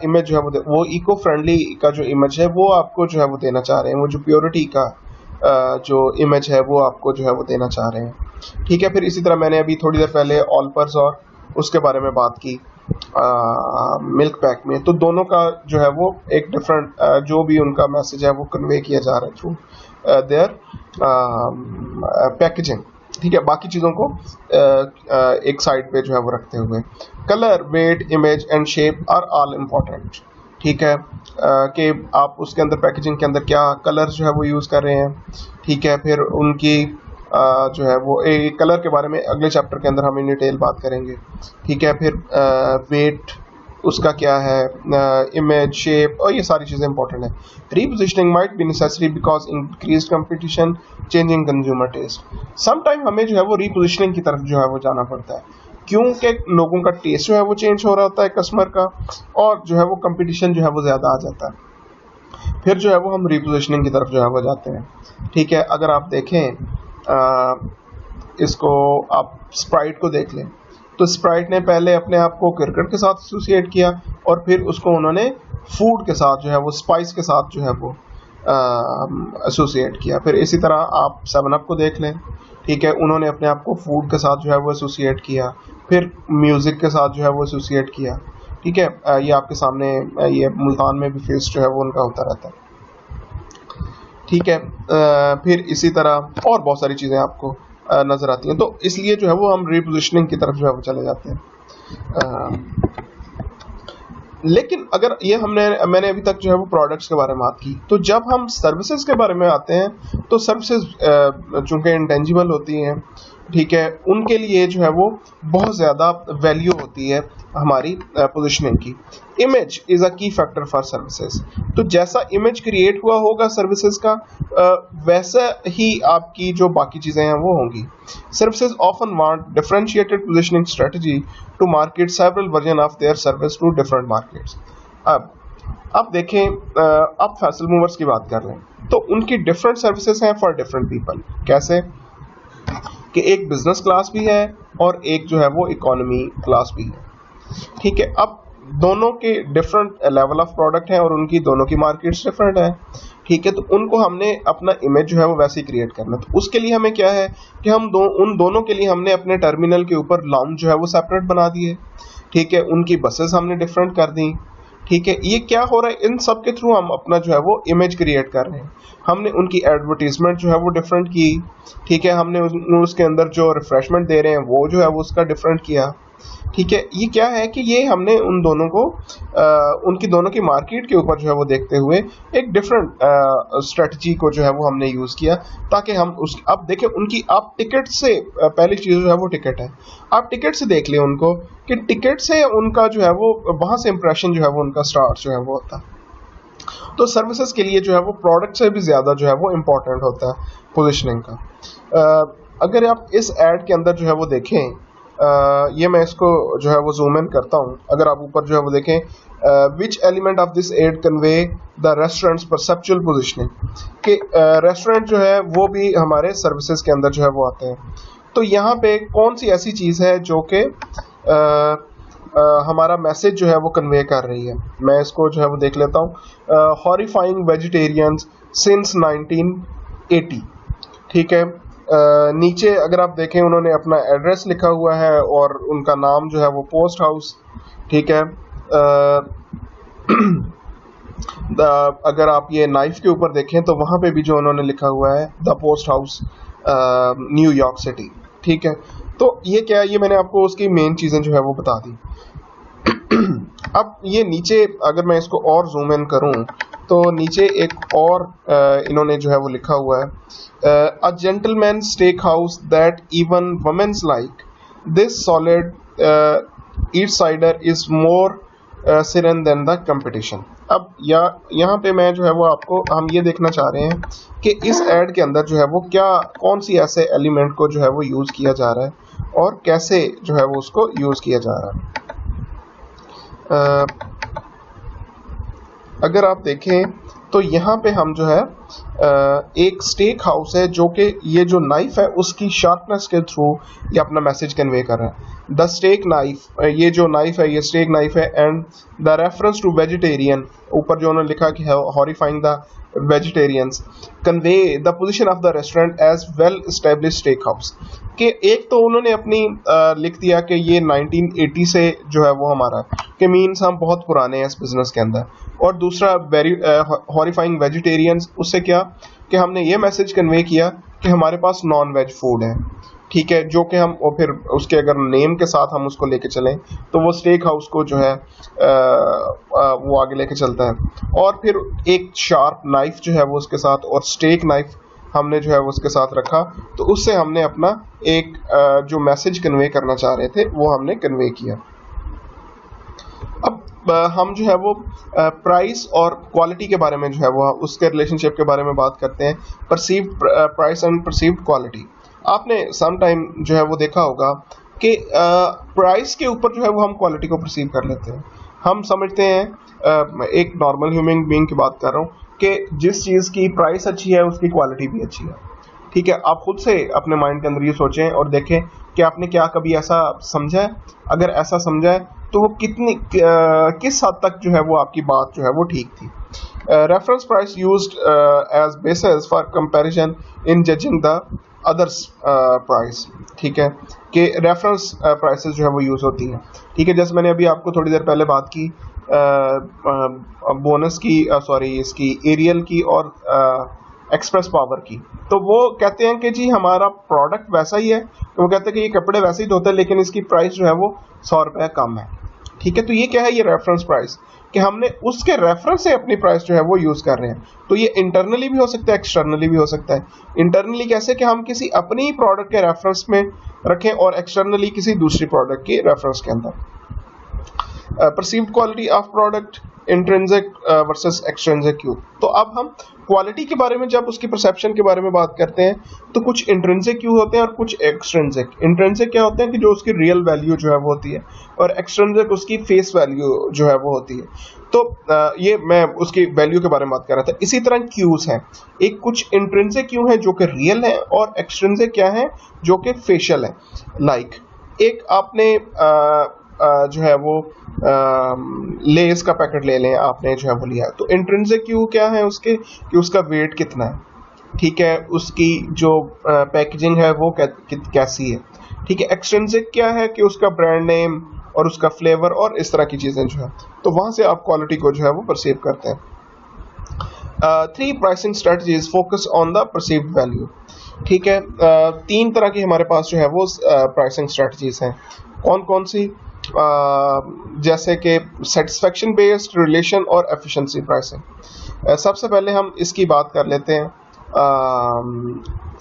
इमेज जो है वो इको फ्रेंडली का जो इमेज है वो आपको जो है वो देना चाह रहे हैं, वो जो प्योरिटी का जो इमेज है वो आपको जो है वो देना चाह रहे हैं। ठीक है, फिर इसी तरह मैंने अभी थोड़ी देर पहले ऑलपर्स और उसके बारे में बात की मिल्क पैक में, तो दोनों का जो है वो एक डिफरेंट जो भी उनका मैसेज है वो कन्वे किया जा रहा है थ्रू देयर पैकेजिंग। ठीक है, बाकी चीज़ों को एक साइड पे जो है वो रखते हुए colour, weight, image and shape are all important. ठीक है, कि आप उसके अंदर पैकेजिंग के अंदर क्या कलर जो है वो यूज़ कर रहे हैं। ठीक है, फिर उनकी जो है वो कलर के बारे में अगले चैप्टर के अंदर हम इन डिटेल बात करेंगे। ठीक है, फिर वेट उसका क्या है, इमेज, शेप, और ये सारी चीज़ें इंपॉर्टेंट है। Repositioning might be necessary because increase competition, changing consumer taste. Some time हमें जो है वो रीपोजिशनिंग की तरफ जो है वो जाना पड़ता है, क्योंकि लोगों का टेस्ट जो है वो चेंज हो रहा होता है कस्टमर का, और जो है वो कंपटीशन जो है वो ज़्यादा आ जाता है, फिर जो है वो हम रीपोजिशनिंग की तरफ जो है वो जाते हैं। ठीक है, अगर आप देखें इसको, आप स्प्राइट को देख लें, तो स्प्राइट ने पहले अपने आप को क्रिकेट के साथ एसोसिएट किया और फिर उसको उन्होंने फूड के साथ जो है वो स्पाइस के साथ जो है वो एसोसिएट किया। फिर इसी तरह आप 7 अप को देख लें, ठीक है, उन्होंने अपने आप को फूड के साथ जो है वो एसोसिएट किया, फिर म्यूज़िक के साथ जो है वो एसोसिएट किया। ठीक है, ये आपके सामने ये मुल्तान में भी फेस्ट जो है वो उनका होता रहता है। ठीक है, फिर इसी तरह और बहुत सारी चीज़ें आपको नज़र आती हैं, तो इसलिए जो है वो हम रीपोजिशनिंग की तरफ जो है वो चले जाते हैं। लेकिन अगर ये मैंने अभी तक जो है वो प्रोडक्ट्स के बारे में बात की, तो जब हम सर्विसेज के बारे में आते हैं तो सर्विसेज चूँकि इंटेंजिबल होती हैं, ठीक है, उनके लिए जो है वो बहुत ज़्यादा वैल्यू होती है हमारी पोजीशनिंग की। इमेज इज़ अ की फैक्टर फॉर सर्विसेज, तो जैसा इमेज क्रिएट हुआ होगा सर्विसेज का वैसा ही आपकी जो बाकी चीज़ें हैं वो होंगी। Services often want differentiated positioning strategy to market several version of their service to different markets. अब देखें, अब फैसल मूवर्स की बात कर लें तो उनकी डिफरेंट सर्विसेज हैं फॉर डिफरेंट पीपल। कैसे कि एक बिजनेस क्लास भी है और एक जो है वो इकोनॉमी क्लास भी है। ठीक है, अब दोनों के डिफरेंट लेवल ऑफ प्रोडक्ट हैं और उनकी दोनों की मार्केट्स डिफरेंट है। ठीक है, तो उनको हमने अपना इमेज जो है वो वैसे ही क्रिएट करना है। तो उसके लिए हमें क्या है कि हम उन दोनों के लिए हमने अपने टर्मिनल के ऊपर लाउंज जो है वो सेपरेट बना दिए। ठीक है, उनकी बसेस हमने डिफरेंट कर दी। ठीक है, ये क्या हो रहा है, इन सब के थ्रू हम अपना जो है वो इमेज क्रिएट कर रहे हैं। हमने उनकी एडवर्टीजमेंट जो है वो डिफरेंट की। ठीक है, हमने उसके अंदर जो रिफ्रेशमेंट दे रहे हैं वो जो है वो उसका डिफरेंट किया। ठीक है, ये क्या है कि ये हमने उन दोनों को उनकी दोनों की मार्केट के ऊपर जो है वो देखते हुए एक डिफरेंट स्ट्रेटजी को जो है वो हमने यूज़ किया, ताकि हम अब देखें उनकी, आप टिकट से पहली चीज़ जो है वो टिकट है, आप टिकट से देख लें उनको कि टिकट से उनका जो है वो वहाँ से इंप्रेशन जो है वो उनका स्टार्ट जो है वो होता है। तो सर्विसेज के लिए जो है वो प्रोडक्ट से भी ज़्यादा जो है वो इम्पोर्टेंट होता है पोजिशनिंग का। अगर आप इस एड के अंदर जो है वो देखें, ये मैं इसको जो है वो जूम इन करता हूँ, अगर आप ऊपर जो है वो देखें, which element of this ad convey the restaurant's perceptual positioning, कि रेस्टोरेंट जो है वो भी हमारे सर्विसेज के अंदर जो है वो आते हैं। तो यहाँ पे कौन सी ऐसी चीज़ है जो कि हमारा मैसेज जो है वो कन्वे कर रही है। मैं इसको जो है वो देख लेता हूँ। हॉरिफाइंग वेजिटेरियंस सिंस 1980, ठीक है। नीचे अगर आप देखें उन्होंने अपना एड्रेस लिखा हुआ है और उनका नाम जो है वो पोस्ट हाउस, ठीक है। अगर आप ये नाइफ के ऊपर देखें तो वहाँ पे भी जो उन्होंने लिखा हुआ है the post house New York city, ठीक है। तो ये क्या है, ये मैंने आपको उसकी मेन चीज़ें जो है वो बता दी। अब ये नीचे अगर मैं इसको और जूम इन करूं तो नीचे एक और इन्होंने जो है वो लिखा हुआ है, a gentleman steak house that even women's like this solid eat cider is more siren than the competition. अब यहाँ पे मैं जो है वो आपको हम ये देखना चाह रहे हैं कि इस एड के अंदर जो है वो क्या कौन सी ऐसे एलिमेंट को जो है वो यूज़ किया जा रहा है और कैसे जो है वो उसको यूज़ किया जा रहा है। अगर आप देखें तो यहाँ पे हम जो है एक स्टेक हाउस है जो कि ये जो नाइफ है उसकी शार्पनेस के थ्रू ये अपना मैसेज कन्वे कर रहा है। द स्टेक नाइफ, ये जो नाइफ है ये स्टेक नाइफ है, and the reference to vegetarian, ऊपर जो उन्होंने लिखा कि horrifying the vegetarians convey the position of the restaurant as well established steak house. कि एक तो उन्होंने अपनी लिख दिया कि ये 1980 से जो है वो हमारा कि मीन्स हम बहुत पुराने हैं इस बिजनेस के अंदर, और दूसरा वेरी हॉरिफाइंग वेजिटेरियंस, उससे क्या कि हमने ये मैसेज कन्वे किया कि हमारे पास नॉन वेज फूड है, ठीक है, जो कि हम और फिर उसके अगर नेम के साथ हम उसको लेके चलें तो वो स्टेक हाउस को जो है वो आगे लेके चलता है। और फिर एक शार्प नाइफ जो है वो उसके साथ, और स्टेक नाइफ हमने जो है वो उसके साथ रखा, तो उससे हमने अपना एक जो मैसेज कन्वे करना चाह रहे थे वो हमने कन्वे किया। अब हम जो है वो प्राइस और क्वालिटी के बारे में जो है वो उसके रिलेशनशिप के बारे में बात करते हैं। Perceived price and perceived quality. आपने सम टाइम जो है वो देखा होगा कि प्राइस के ऊपर जो है वो हम क्वालिटी को परसीव कर लेते हैं। हम समझते हैं, एक नॉर्मल ह्यूमन बीइंग की बात कर रहा हूँ, कि जिस चीज़ की प्राइस अच्छी है उसकी क्वालिटी भी अच्छी है, ठीक है। आप खुद से अपने माइंड के अंदर ये सोचें और देखें कि आपने क्या कभी ऐसा समझा है। अगर ऐसा समझा है तो वो किस हद तक जो है वो आपकी बात जो है वो ठीक थी। Reference price used as basis for comparison in judging the others price, ठीक है, कि रेफरेंस प्राइसेस जो है वो यूज़ होती हैं, ठीक है। जैसे मैंने अभी आपको थोड़ी देर पहले बात की बोनस की, सॉरी इसकी एरियल की और एक्सप्रेस पावर की, तो वो कहते हैं कि जी हमारा प्रोडक्ट वैसा ही है, तो वो कहते हैं कि ये कपड़े वैसे ही धोते हैं लेकिन इसकी प्राइस जो है वो 100 रुपये कम है, ठीक है। तो ये क्या है, ये रेफरेंस प्राइस, कि हमने उसके रेफरेंस से अपनी प्राइस जो है वो यूज़ कर रहे हैं। तो ये इंटरनली भी हो सकता है, एक्सटर्नली भी हो सकता है। इंटरनली कैसे कि हम किसी अपनी प्रोडक्ट के रेफरेंस में रखें, और एक्सटर्नली किसी दूसरी प्रोडक्ट के रेफरेंस के अंदर। Perceived quality of product, intrinsic versus extrinsic Q. तो अब हम क्वालिटी के बारे में जब उसकी परसेप्शन के बारे में बात करते हैं तो कुछ इंट्रिंसिक क्यू होते हैं और कुछ एक्सट्रिंसिक। इंट्रिंसिक क्या होते हैं कि जो उसकी रियल वैल्यू जो है वो होती है, और एक्सट्रिंसिक उसकी फेस वैल्यू जो है वो होती है। तो ये मैं उसकी वैल्यू के बारे में बात कर रहा था। इसी तरह क्यूज हैं, एक कुछ इंट्रिंसिक क्यू है जो कि रियल है, और एक्सट्रिंसिक क्या है जो कि फेशियल है। लाइक एक आपने जो है वो लेस का पैकेट ले लें, आपने जो है वो लिया, तो इंट्रिंसिक क्यू क्या है उसके कि उसका वेट कितना है, ठीक है, उसकी जो पैकेजिंग है वो कैसी है, ठीक है। एक्सट्रिंसिक क्या है कि उसका ब्रांड नेम और उसका फ्लेवर और इस तरह की चीज़ें जो है, तो वहाँ से आप क्वालिटी को जो है वो परसीव करते हैं। 3 pricing strategies focus on the perceived value, ठीक है। 3 तरह की हमारे पास जो है वो प्राइसिंग स्ट्रेटजीज हैं। कौन कौन सी? जैसे कि सेटिस्फेक्शन बेस्ड, रिलेशन और एफिशिएंसी प्राइसिंग। सबसे पहले हम इसकी बात कर लेते हैं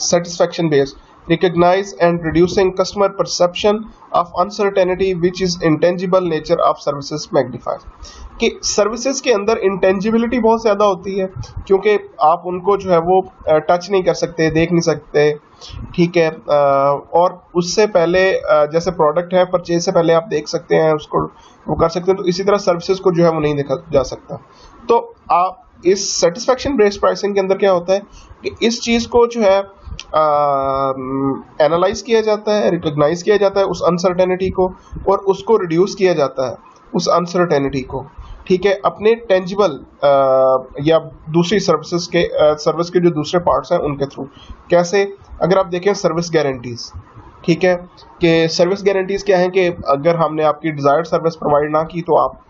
satisfaction based. Recognize and reducing customer perception of uncertainty which is intangible nature of services magnified। कि सर्विसेज के अंदर इंटेंजिबिलिटी बहुत ज़्यादा होती है, क्योंकि आप उनको जो है वो टच नहीं कर सकते, देख नहीं सकते, ठीक है। और उससे पहले जैसे प्रोडक्ट है, परचेज से पहले आप देख सकते हैं उसको, वो कर सकते हैं, तो इसी तरह सर्विसेज को जो है वो नहीं देखा जा सकता। तो आप इस सेटिस्फेक्शन बेस्ड प्राइसिंग के अंदर क्या होता है कि इस चीज़ को जो है एनालाइज किया जाता है, रिकॉग्नाइज किया जाता है उस अनसर्टेनिटी को, और उसको रिड्यूस किया जाता है उस अनसर्टेनिटी को, ठीक है, अपने टेंजिबल या दूसरी सर्विस के जो दूसरे पार्ट्स हैं उनके थ्रू। कैसे? अगर आप देखें सर्विस गारंटीज, ठीक है, कि सर्विस गारंटीज क्या है कि अगर हमने आपकी डिजायर्ड सर्विस प्रोवाइड ना की तो आप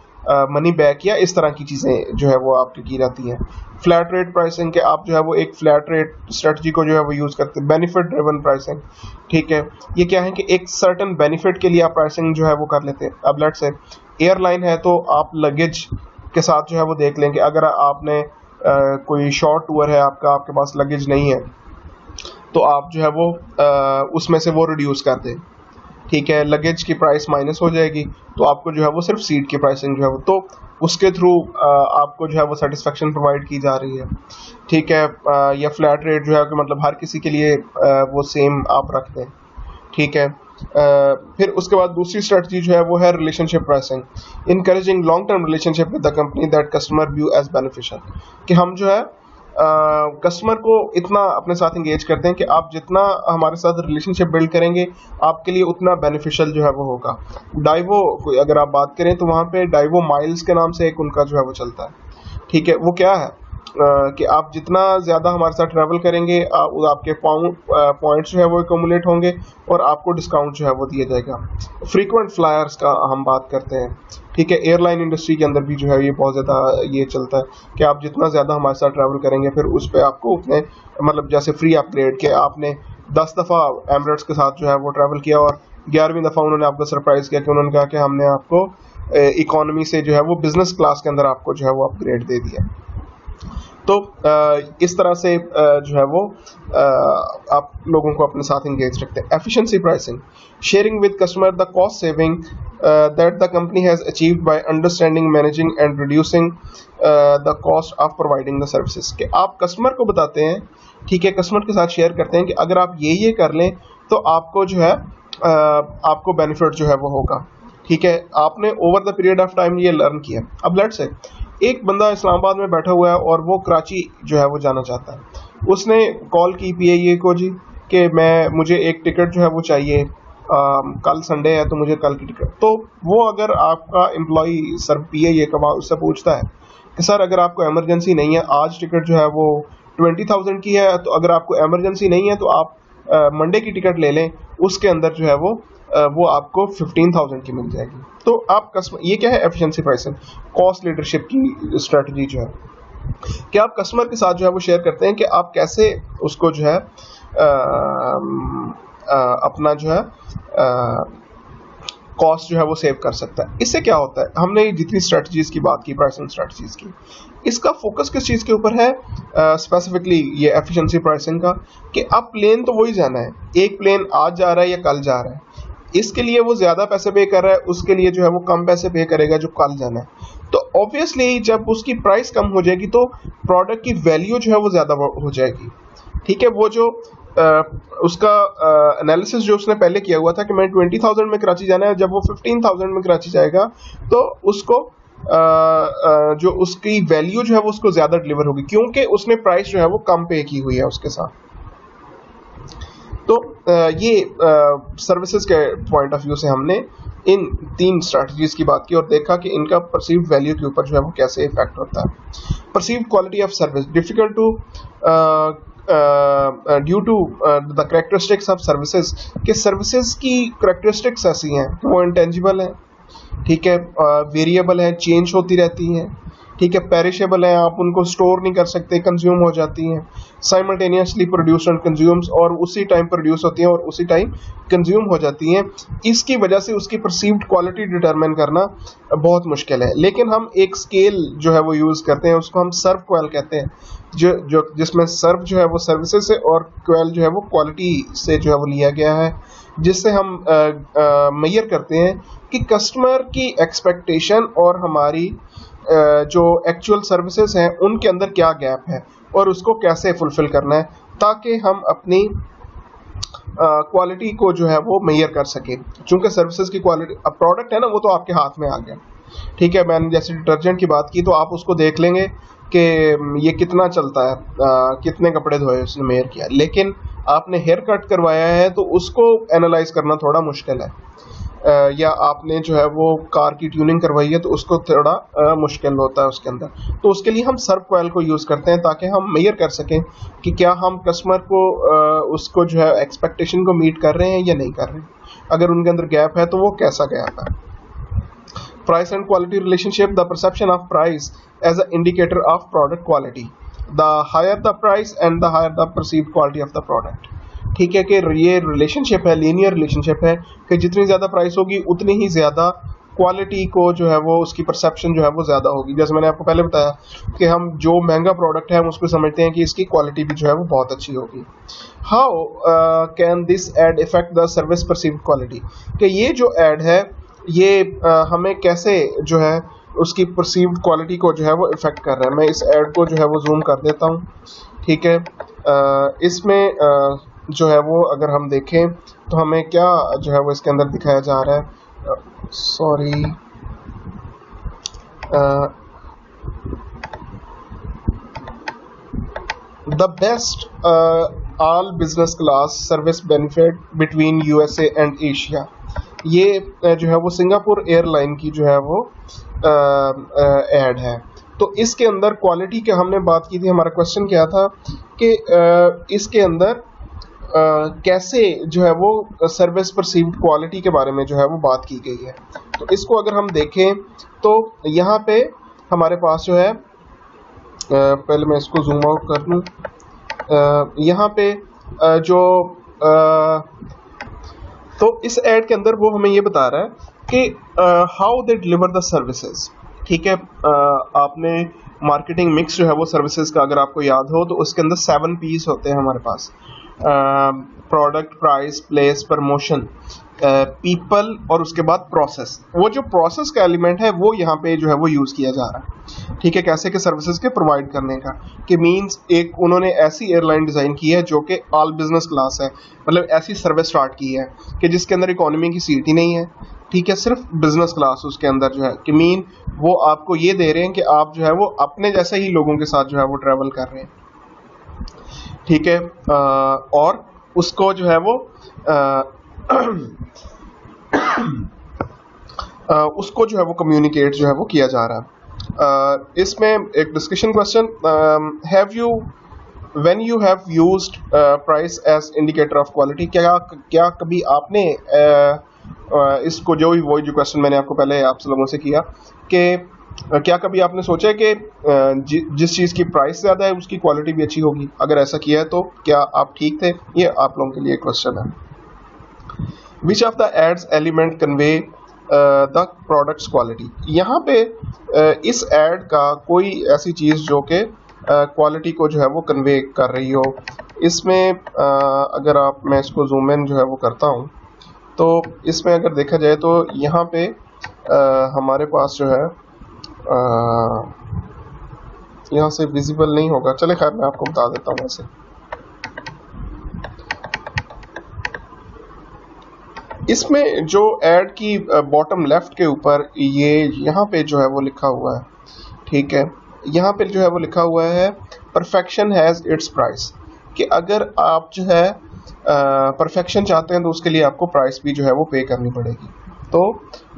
मनी बैक या इस तरह की चीज़ें जो है वो आपकी की जाती हैं। फ्लैट रेट प्राइसिंग के आप जो है वो एक फ्लैट रेट स्ट्रेटजी को जो है वो यूज़ करते हैं। बेनिफिट ड्रिवन प्राइसिंग, ठीक है, ये क्या है कि एक सर्टन बेनिफिट के लिए आप प्राइसिंग जो है वो कर लेते हैं। अब लेट्स से एयरलाइन है तो आप लगेज के साथ जो है वो देख लें कि अगर आपने कोई शॉर्ट टूर है आपका, आपके पास लगेज नहीं है, तो आप जो है वो उसमें से वो रिड्यूस कर दें, ठीक है, लगेज की प्राइस माइनस हो जाएगी, तो आपको जो है वो सिर्फ सीट की प्राइसिंग जो है वो, तो उसके थ्रू आपको जो है वो सेटिस्फेक्शन प्रोवाइड की जा रही है, ठीक है। या फ्लैट रेट जो है कि मतलब हर किसी के लिए वो सेम आप रख दें, ठीक है। फिर उसके बाद दूसरी स्ट्रेटजी जो है वो है relationship pricing, encouraging long term relationship with the company that customer view as beneficial, कि हम जो है कस्टमर को इतना अपने साथ इंगेज करते हैं कि आप जितना हमारे साथ रिलेशनशिप बिल्ड करेंगे आपके लिए उतना बेनिफिशियल जो है वो होगा। डाइवो अगर आप बात करें तो वहाँ पे डाइवो माइल्स के नाम से एक उनका जो है वो चलता है, ठीक है। वो क्या है कि आप जितना ज़्यादा हमारे साथ ट्रैवल करेंगे आपके पॉइंट्स जो है वो एक्यूमुलेट होंगे और आपको डिस्काउंट जो है वो दिया जाएगा। फ्रीक्वेंट फ्लायर्स का हम बात करते हैं, ठीक है, एयरलाइन इंडस्ट्री के अंदर भी जो है ये बहुत ज़्यादा ये चलता है कि आप जितना ज़्यादा हमारे साथ ट्रैवल करेंगे फिर उस पर आपको उतने मतलब जैसे फ्री अपग्रेड के आपने 10 दफ़ा एमिरेट्स के साथ जो है वो ट्रैवल किया और 11वीं दफ़ा उन्होंने आपको सरप्राइज़ किया कि उन्होंने कहा कि हमने आपको इकोनॉमी से जो है वो बिजनेस क्लास के अंदर आपको जो है वो अपग्रेड दे दिया। तो इस तरह से जो है वो आप लोगों को अपने साथ इंगेज रखते हैं। Efficiency pricing, sharing with customer the cost saving that the company has achieved by understanding, managing and reducing the cost of providing the services, कि आप कस्टमर को बताते हैं, ठीक है, कस्टमर के साथ शेयर करते हैं कि अगर आप ये कर लें तो आपको जो है आपको बेनिफिट जो है वो होगा, ठीक है। आपने over the period of time ये लर्न किया। अब लेट्स से एक बंदा इस्लामाबाद में बैठा हुआ है और वो कराची जो है वो जाना चाहता है, उसने कॉल की पीआईए को जी कि मुझे एक टिकट जो है वो चाहिए, कल संडे है तो मुझे कल की टिकट। तो वो अगर आपका एम्प्लॉई सर पीआईए का उससे पूछता है कि सर अगर आपको इमरजेंसी नहीं है, आज टिकट जो है वो 20,000 की है, तो अगर आपको इमरजेंसी नहीं है तो आप मंडे की टिकट ले लें, उसके अंदर जो है वो आपको 15,000 की मिल जाएगी। तो आप कस्टमर, ये क्या है एफिशिएंसी प्राइसिंग, कॉस्ट लीडरशिप की स्ट्रेटजी जो है कि आप कस्टमर के साथ जो है वो शेयर करते हैं कि आप कैसे उसको जो है अपना जो है कॉस्ट जो है वो सेव कर सकता है। इससे क्या होता है, हमने जितनी स्ट्रेटजीज की बात की, प्राइसिंग स्ट्रेटजीज की, इसका फोकस किस चीज़ के ऊपर है स्पेसिफिकली ये एफिशिएंसी प्राइसिंग का, कि अब प्लेन तो वही जाना है, एक प्लेन आज जा रहा है या कल जा रहा है, इसके लिए वो ज़्यादा पैसे पे कर रहा है, उसके लिए जो है वो कम पैसे पे करेगा जो कल जाना है। तो ऑब्वियसली जब उसकी प्राइस कम हो जाएगी तो प्रोडक्ट की वैल्यू जो है वो ज़्यादा हो जाएगी, ठीक है। वो जो उसका एनालिसिस जो उसने पहले किया हुआ था कि मैं 20,000 में कराची जाना है, जब वो 15,000 में कराची जाएगा तो उसको जो उसकी वैल्यू जो है वो उसको ज़्यादा डिलीवर होगी, क्योंकि उसने प्राइस जो है वो कम पे की हुई है उसके साथ। तो ये सर्विसेज के पॉइंट ऑफ व्यू से हमने इन 3 स्ट्रैटेजीज की बात की और देखा कि इनका परसीव्ड वैल्यू के ऊपर जो है वो कैसे इफेक्ट होता है। Perceived quality of service, difficult to due to the characteristics of services, कि सर्विसेज की कैरेक्टरिस्टिक्स ऐसी हैं कि वो इंटेंजिबल हैं, ठीक है, वेरिएबल हैं, चेंज होती रहती हैं, ठीक है, पेरिशेबल है, आप उनको स्टोर नहीं कर सकते, कंज्यूम हो जाती हैं, साइमल्टेनियसली प्रोड्यूस एंड कंज्यूम्स, और उसी टाइम प्रोड्यूस होती हैं और उसी टाइम कंज्यूम हो जाती हैं। इसकी वजह से उसकी परसीव्ड क्वालिटी डिटरमिन करना बहुत मुश्किल है। लेकिन हम एक स्केल जो है वो यूज़ करते हैं, उसको हम सर्व क्वेल कहते हैं, जो जिसमें सर्व जो है वो सर्विसेज से और क्वेल जो है वो क्वालिटी से जो है वो लिया गया है, जिससे हम मेजर करते हैं कि कस्टमर की एक्सपेक्टेशन और हमारी जो एक्चुअल सर्विसेज हैं उनके अंदर क्या गैप है और उसको कैसे फुलफिल करना है, ताकि हम अपनी क्वालिटी को जो है वो मेजर कर सकें। चूंकि सर्विसेज की क्वालिटी, अब प्रोडक्ट है ना वो तो आपके हाथ में आ गया, ठीक है, मैंने जैसे डिटर्जेंट की बात की तो आप उसको देख लेंगे कि ये कितना चलता है, कितने कपड़े धोए उसने मेयर किया, लेकिन आपने हेयर कट करवाया है तो उसको एनालाइज करना थोड़ा मुश्किल है। या आपने जो है वो कार की ट्यूनिंग करवाई है तो उसको थोड़ा मुश्किल होता है उसके अंदर। तो उसके लिए हम सर्फ कोयल को यूज़ करते हैं ताकि हम मेजर कर सकें कि क्या हम कस्टमर को उसको जो है एक्सपेक्टेशन को मीट कर रहे हैं या नहीं कर रहे हैं। अगर उनके अंदर गैप है तो वो कैसा गैप है। Price and quality relationship, the perception of price as an indicator of product quality. The higher the price and the higher the perceived quality of the product. ठीक है कि ये रिलेशनशिप है, लीनियर रिलेशनशिप है कि जितनी ज़्यादा प्राइस होगी उतनी ही ज़्यादा क्वालिटी को जो है वो उसकी परसेप्शन जो है वो ज़्यादा होगी। जैसे मैंने आपको पहले बताया कि हम जो महंगा प्रोडक्ट है हम उसको समझते हैं कि इसकी क्वालिटी भी जो है वो बहुत अच्छी होगी। How can this ad effect the service perceived quality, कि ये जो एड है ये हमें कैसे जो है उसकी परसीव्ड क्वालिटी को जो है वो इफ़ेक्ट कर रहा है। मैं इस ऐड को जो है वो जूम कर देता हूँ। ठीक है, इसमें जो है वो अगर हम देखें तो हमें क्या जो है वो इसके अंदर दिखाया जा रहा है। Sorry, the best all business class service benefit between USA and Asia. ये जो है वो सिंगापुर एयरलाइन की जो है वो ऐड है। तो इसके अंदर क्वालिटी के हमने बात की थी, हमारा क्वेश्चन क्या था कि इसके अंदर कैसे जो है वो सर्विस परसीव्ड क्वालिटी के बारे में जो है वो बात की गई है। तो इसको अगर हम देखें तो यहाँ पे हमारे पास जो है पहले मैं इसको जूम आउट कर लूँ। यहाँ पे जो तो इस ऐड के अंदर वो हमें ये बता रहा है कि how they deliver the services. ठीक है, आपने मार्केटिंग मिक्स जो है वो सर्विसेज का अगर आपको याद हो तो उसके अंदर 7 पीस होते हैं हमारे पास। Product, price, place, promotion, people और उसके बाद प्रोसेस। वो जो प्रोसेस का एलिमेंट है वो यहाँ पे जो है वो यूज़ किया जा रहा है। ठीक है, कैसे के सर्विसेज के प्रोवाइड करने का, कि मींस एक उन्होंने ऐसी एयरलाइन डिज़ाइन की है जो कि ऑल बिजनेस क्लास है, मतलब ऐसी सर्विस स्टार्ट की है कि जिसके अंदर इकोनॉमी की सीट ही नहीं है। ठीक है, सिर्फ बिजनेस क्लास उसके अंदर जो है कि मीन वो आपको ये दे रहे हैं कि आप जो है वो अपने जैसे ही लोगों के साथ जो है वो ट्रैवल कर रहे हैं। ठीक है, और उसको जो है वो उसको जो है वो कम्युनिकेट जो है वो किया जा रहा है। इसमें एक discussion question, have you when you have used price as indicator of quality, क्या कभी आपने इसको वही जो क्वेश्चन मैंने आपको पहले आप लोगों से किया कि क्या कभी आपने सोचा है कि जिस चीज़ की प्राइस ज़्यादा है उसकी क्वालिटी भी अच्छी होगी? अगर ऐसा किया है तो क्या आप ठीक थे? ये आप लोगों के लिए क्वेश्चन है। Which of the ad's element convey the product's quality. यहाँ पे इस एड का कोई ऐसी चीज़ जो कि क्वालिटी को जो है वो कन्वे कर रही हो। इसमें अगर मैं इसको जूम इन जो है वो करता हूँ तो इसमें अगर देखा जाए तो यहाँ पे हमारे पास जो है यहाँ से विजिबल नहीं होगा, चले खैर मैं आपको बता देता हूँ। वैसे इसमें जो ऐड की बॉटम लेफ्ट के ऊपर ये यहाँ पे जो है वो लिखा हुआ है। ठीक है, यहाँ पे जो है वो लिखा हुआ है परफेक्शन हैज़ इट्स प्राइस, कि अगर आप जो है परफेक्शन चाहते हैं तो उसके लिए आपको प्राइस भी जो है वो पे करनी पड़ेगी। तो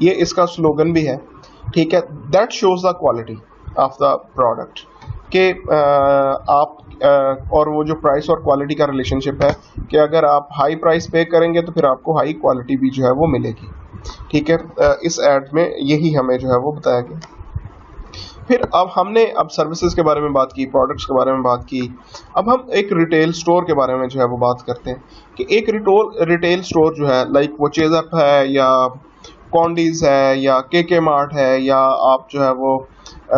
ये इसका स्लोगन भी है। ठीक है, that shows the quality of the product, कि आप और वो जो प्राइस और क्वालिटी का रिलेशनशिप है कि अगर आप हाई प्राइस पे करेंगे तो फिर आपको हाई क्वालिटी भी जो है वो मिलेगी। ठीक है, इस एड में यही हमें जो है वो बताया गया। फिर अब हमने सर्विसेज के बारे में बात की, प्रोडक्ट्स के बारे में बात की। अब हम एक रिटेल स्टोर के बारे में जो है वो बात करते हैं कि एक रिटेल स्टोर जो है लाइक वो चेज़अप है या कॉन्डीज है या के मार्ट है या आप जो है वो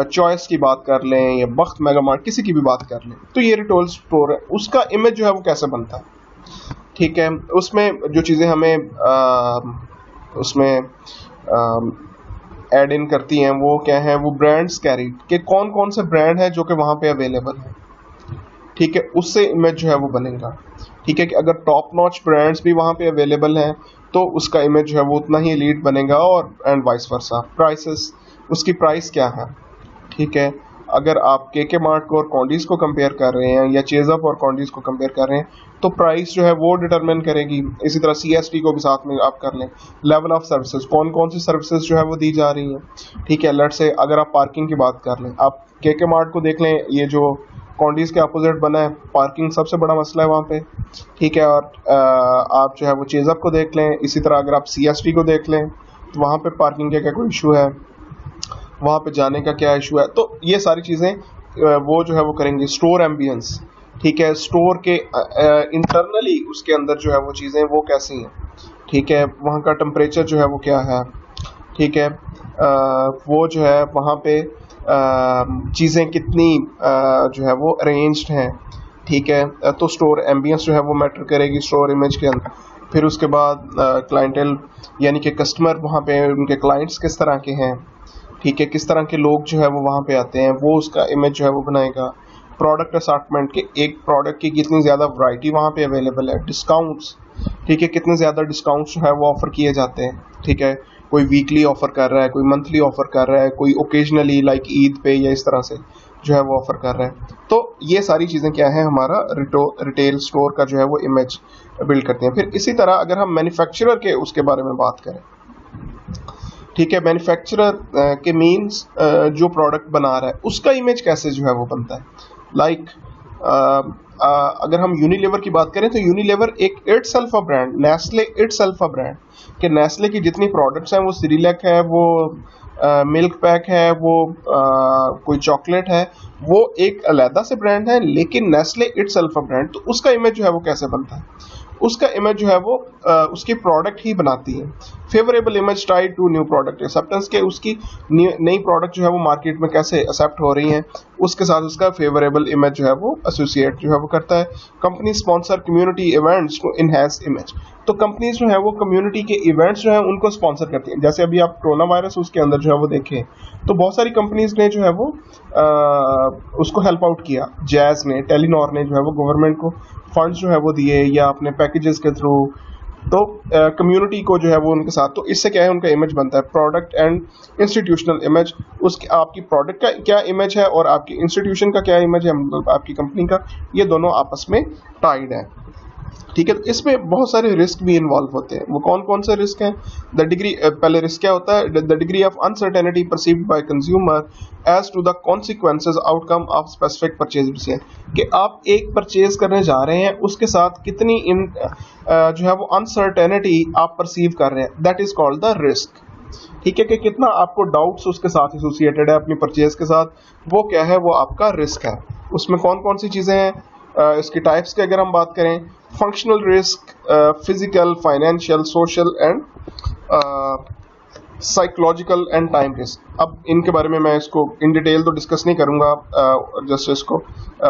चॉइस की बात कर लें या बख्त मेगा मार्ट, किसी की भी बात कर लें, तो ये रिटेल स्टोर है। उसका इमेज जो है वो कैसे बनता है। ठीक है, उसमें जो चीज़ें हमें उसमें ऐड इन करती हैं वो क्या है, वो ब्रांड्स कैरीड, के कौन कौन से ब्रांड है जो कि वहाँ पे अवेलेबल है। ठीक है, उससे इमेज जो है वो बनेगा। ठीक है, कि अगर टॉप नॉच ब्रांड्स भी वहाँ पे अवेलेबल हैं तो उसका इमेज जो है वो उतना ही एलीट बनेगा, और एंड वाइस वर्सा। प्राइसेस, उसकी प्राइस क्या है। ठीक है, अगर आप के मार्ट को और कॉन्डीज को कंपेयर कर रहे हैं या चेजअप और कॉन्डीज को कंपेयर कर रहे हैं तो प्राइस जो है वो डिटरमिन करेगी। इसी तरह सीएसटी को भी साथ में आप कर लें। लेवल ऑफ सर्विसेज, कौन कौन सी सर्विसेज जो है वो दी जा रही हैं। ठीक है, लेट्स से अगर आप पार्किंग की बात कर लें, आप के मार्ट को देख लें, ये जो कॉन्डीज के अपोजिट बना है, पार्किंग सबसे बड़ा मसला है वहाँ पे। ठीक है, और आप जो है वो चेजअप को देख लें, इसी तरह अगर आप सीएसटी को देख लें तो वहाँ पे पार्किंग का क्या कोई इशू है, वहाँ पे जाने का क्या इशू है। तो ये सारी चीज़ें वो जो है वो करेंगे। स्टोर एम्बियंस, ठीक है, स्टोर के इंटरनली उसके अंदर जो है वो चीज़ें वो कैसी हैं। ठीक है, वहाँ का टेम्परेचर जो है वो क्या है। ठीक है, वो जो है वहाँ पे चीज़ें कितनी जो है वो अरेंज्ड हैं। ठीक है, तो स्टोर एम्बियंस जो है वो मैटर करेगी स्टोर इमेज के अंदर। फिर उसके बाद क्लाइंटल यानी कि कस्टमर, वहाँ पे उनके क्लाइंट्स किस तरह के हैं। ठीक है, किस तरह के लोग जो है वो वहाँ पे आते हैं, वो उसका इमेज जो है वो बनाएगा। प्रोडक्ट असार्टमेंट के, एक प्रोडक्ट की कितनी ज़्यादा वैरायटी वहाँ पे अवेलेबल है। डिस्काउंट्स, ठीक है, कितने ज़्यादा डिस्काउंट्स जो है वो ऑफ़र किए जाते हैं। ठीक है, कोई वीकली ऑफ़र कर रहा है, कोई मंथली ऑफ़र कर रहा है, कोई ओकेजनली लाइक ईद पे या इस तरह से जो है वो ऑफ़र कर रहा है। तो ये सारी चीज़ें क्या है, हमारा रिटेल स्टोर का जो है वो इमेज बिल्ड करते हैं। फिर इसी तरह अगर हम मैन्युफैक्चरर के उसके बारे में बात करें, ठीक है, मैन्युफैक्चरर के मीन्स जो प्रोडक्ट बना रहा है उसका इमेज कैसे जो है वो बनता है। लाइक अगर हम यूनिलीवर की बात करें तो यूनिलीवर एक itself a brand, Nestle itself a brand, कि नेस्ले की जितनी प्रोडक्ट्स हैं, वो सिरिलैक है, वो मिल्क पैक है, वो कोई चॉकलेट है, वो एक अलहदा से ब्रांड है, लेकिन नेस्ले इटसेल्फ अ ब्रांड, तो उसका इमेज जो है वो कैसे बनता है। उसका इमेज जो है वो उसकी प्रोडक्ट ही बनाती है। Favourable image tied to new product acceptance, के उसकी नई प्रोडक्ट जो है वो मार्केट में कैसे एक्सेप्ट हो रही हैं, उसके साथ उसका फेवरेबल इमेज जो है वो एसोसिएट जो है वो करता है। Company sponsor community events to enhance image, तो कंपनीज जो है वो कम्युनिटी के इवेंट्स जो है उनको स्पॉन्सर करती हैं। जैसे अभी आप कोरोना वायरस उसके अंदर जो है वो देखें तो बहुत सारी कंपनीज ने जो है वो उसको हेल्प आउट किया। जैज ने, टेलीनॉर ने जो है वो गवर्नमेंट को फंड्स जो है वो दिए या अपने पैकेजेस के थ्रू, तो कम्युनिटी को जो है वो उनके साथ, तो इससे क्या है, उनका इमेज बनता है। प्रोडक्ट एंड इंस्टीट्यूशनल इमेज, उसकी आपकी प्रोडक्ट का क्या इमेज है और आपकी इंस्टीट्यूशन का क्या इमेज है, मतलब आपकी कंपनी का, ये दोनों आपस में टाइड है। ठीक है, तो इसमें बहुत सारे रिस्क भी इन्वॉल्व होते हैं। वो कौन कौन से रिस्क हैं। द डिग्री, पहले रिस्क क्या होता है, the degree of uncertainty perceived by consumer as to the consequences outcome of specific purchase, कि आप एक परचेज करने जा रहे हैं उसके साथ कितनी जो है वो अनसर्टेनिटी आप परसीव कर रहे हैं, that is called the risk. ठीक है, कि कितना आपको डाउट्स उसके साथ एसोसिएटेड है अपनी परचेज के साथ, वो क्या है, वो आपका रिस्क है। उसमें कौन कौन सी चीज़ें हैं, इसकी टाइप्स की अगर हम बात करें, functional risk, physical, financial, social and psychological and time risk. अब इनके बारे में मैं इसको इन डिटेल तो डिस्कस नहीं करूंगा, जस्ट इसको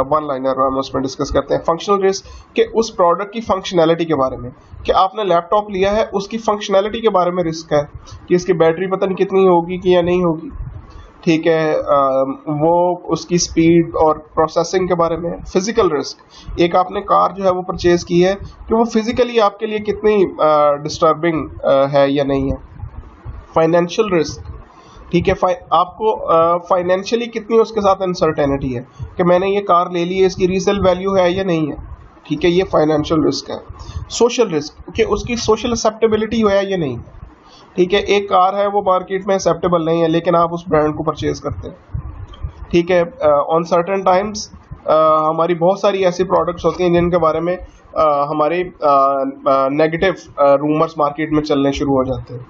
वन लाइनर हम उसमें डिस्कस करते हैं। फंक्शनल रिस्क, कि उस प्रोडक्ट की फंक्शनैलिटी के बारे में, कि आपने लैपटॉप लिया है उसकी फंक्शनैलिटी के बारे में रिस्क है, कि इसकी बैटरी पता नहीं कितनी होगी कि या नहीं होगी। ठीक है, वो उसकी स्पीड और प्रोसेसिंग के बारे में। फिजिकल रिस्क, एक आपने कार जो है वो परचेज की है कि वो फिजिकली आपके लिए कितनी डिस्टर्बिंग है या नहीं है। फाइनेंशियल रिस्क, ठीक है, आपको फाइनेंशियली कितनी उसके साथ अनसर्टेनिटी है, कि मैंने ये कार ले ली है, इसकी रीसेल वैल्यू है या नहीं है। ठीक है, ये फाइनेंशियल रिस्क है। सोशल रिस्क, कि उसकी सोशल एक्सेप्टेबिलिटी है या नहीं। ठीक है, एक कार है वो मार्केट में एक्सेप्टेबल नहीं है लेकिन आप उस ब्रांड को परचेज करते हैं। ठीक है, ऑन सर्टेन टाइम्स हमारी बहुत सारी ऐसी प्रोडक्ट्स होती हैं जिनके बारे में हमारे नेगेटिव रूमर्स मार्केट में चलने शुरू हो जाते हैं।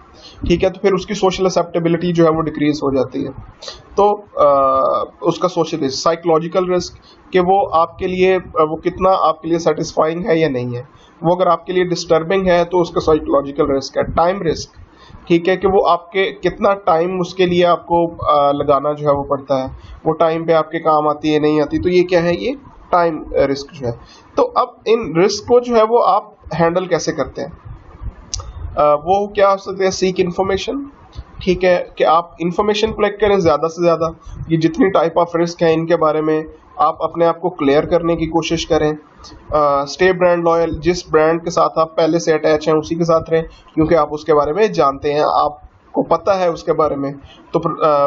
ठीक है, तो फिर उसकी सोशल एक्सेप्टेबिलिटी जो है वो डिक्रीज हो जाती है। तो उसका सोशल रिस्क। साइकोलॉजिकल रिस्क, कि वो आपके लिए वो कितना आपके लिए सेटिस्फाइंग है या नहीं है, वो अगर आपके लिए डिस्टर्बिंग है तो उसका साइकोलॉजिकल रिस्क है। टाइम रिस्क, ठीक है, कि वो आपके कितना टाइम उसके लिए आपको लगाना जो है वो पड़ता है, वो टाइम पे आपके काम आती है नहीं आती, तो ये क्या है, ये टाइम रिस्क जो है। तो अब इन रिस्क को जो है वो आप हैंडल कैसे करते हैं, वो क्या हो सकते हैं, सीक इन्फॉर्मेशन। ठीक है, कि आप इन्फॉर्मेशन कलेक्ट करें ज़्यादा से ज़्यादा, ये जितनी टाइप ऑफ रिस्क है इनके बारे में आप अपने आप को क्लियर करने की कोशिश करें। स्टे ब्रांड लॉयल, जिस ब्रांड के साथ आप पहले से अटैच हैं उसी के साथ रहें, क्योंकि आप उसके बारे में जानते हैं, आप को पता है उसके बारे में, तो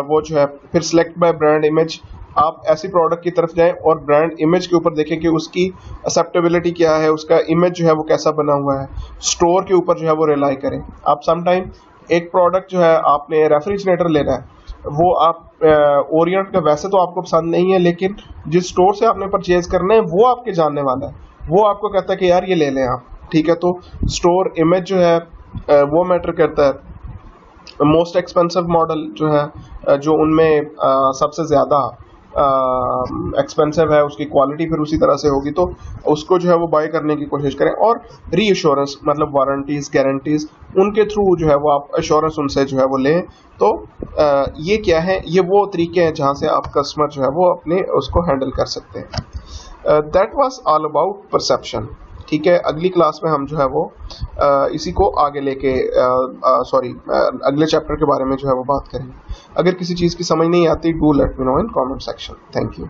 वो जो है फिर सिलेक्ट बाय ब्रांड इमेज, आप ऐसी प्रोडक्ट की तरफ जाएं और ब्रांड इमेज के ऊपर देखें कि उसकी एक्सेप्टेबिलिटी क्या है, उसका इमेज जो है वो कैसा बना हुआ है। स्टोर के ऊपर जो है वो रिलाई करें। आप समटाइम एक प्रोडक्ट जो है, आपने रेफ्रिजरेटर लेना है, वो आप ओरिएंट का वैसे तो आपको पसंद नहीं है, लेकिन जिस स्टोर से आपने परचेज करना है वो आपके जानने वाला है, वो आपको कहता है कि यार ये ले लें आप, ठीक है। तो स्टोर इमेज जो है वो मैटर करता है। मोस्ट एक्सपेंसिव मॉडल जो है, जो उनमें सबसे ज़्यादा एक्सपेंसिव है, उसकी क्वालिटी फिर उसी तरह से होगी, तो उसको जो है वो बाय करने की कोशिश करें। और रीअश्योरेंस मतलब वारंटीज गारंटीज, उनके थ्रू जो है वो आप एश्योरेंस उनसे जो है वो लें। तो ये क्या है, ये वो तरीके हैं जहाँ से आप कस्टमर जो है वो अपने उसको हैंडल कर सकते हैं। That was all about perception. ठीक है, अगली क्लास में हम जो है वो इसी को आगे लेके अगले चैप्टर के बारे में जो है वो बात करेंगे। अगर किसी चीज़ की समझ नहीं आती, do let me know in comment section. Thank you.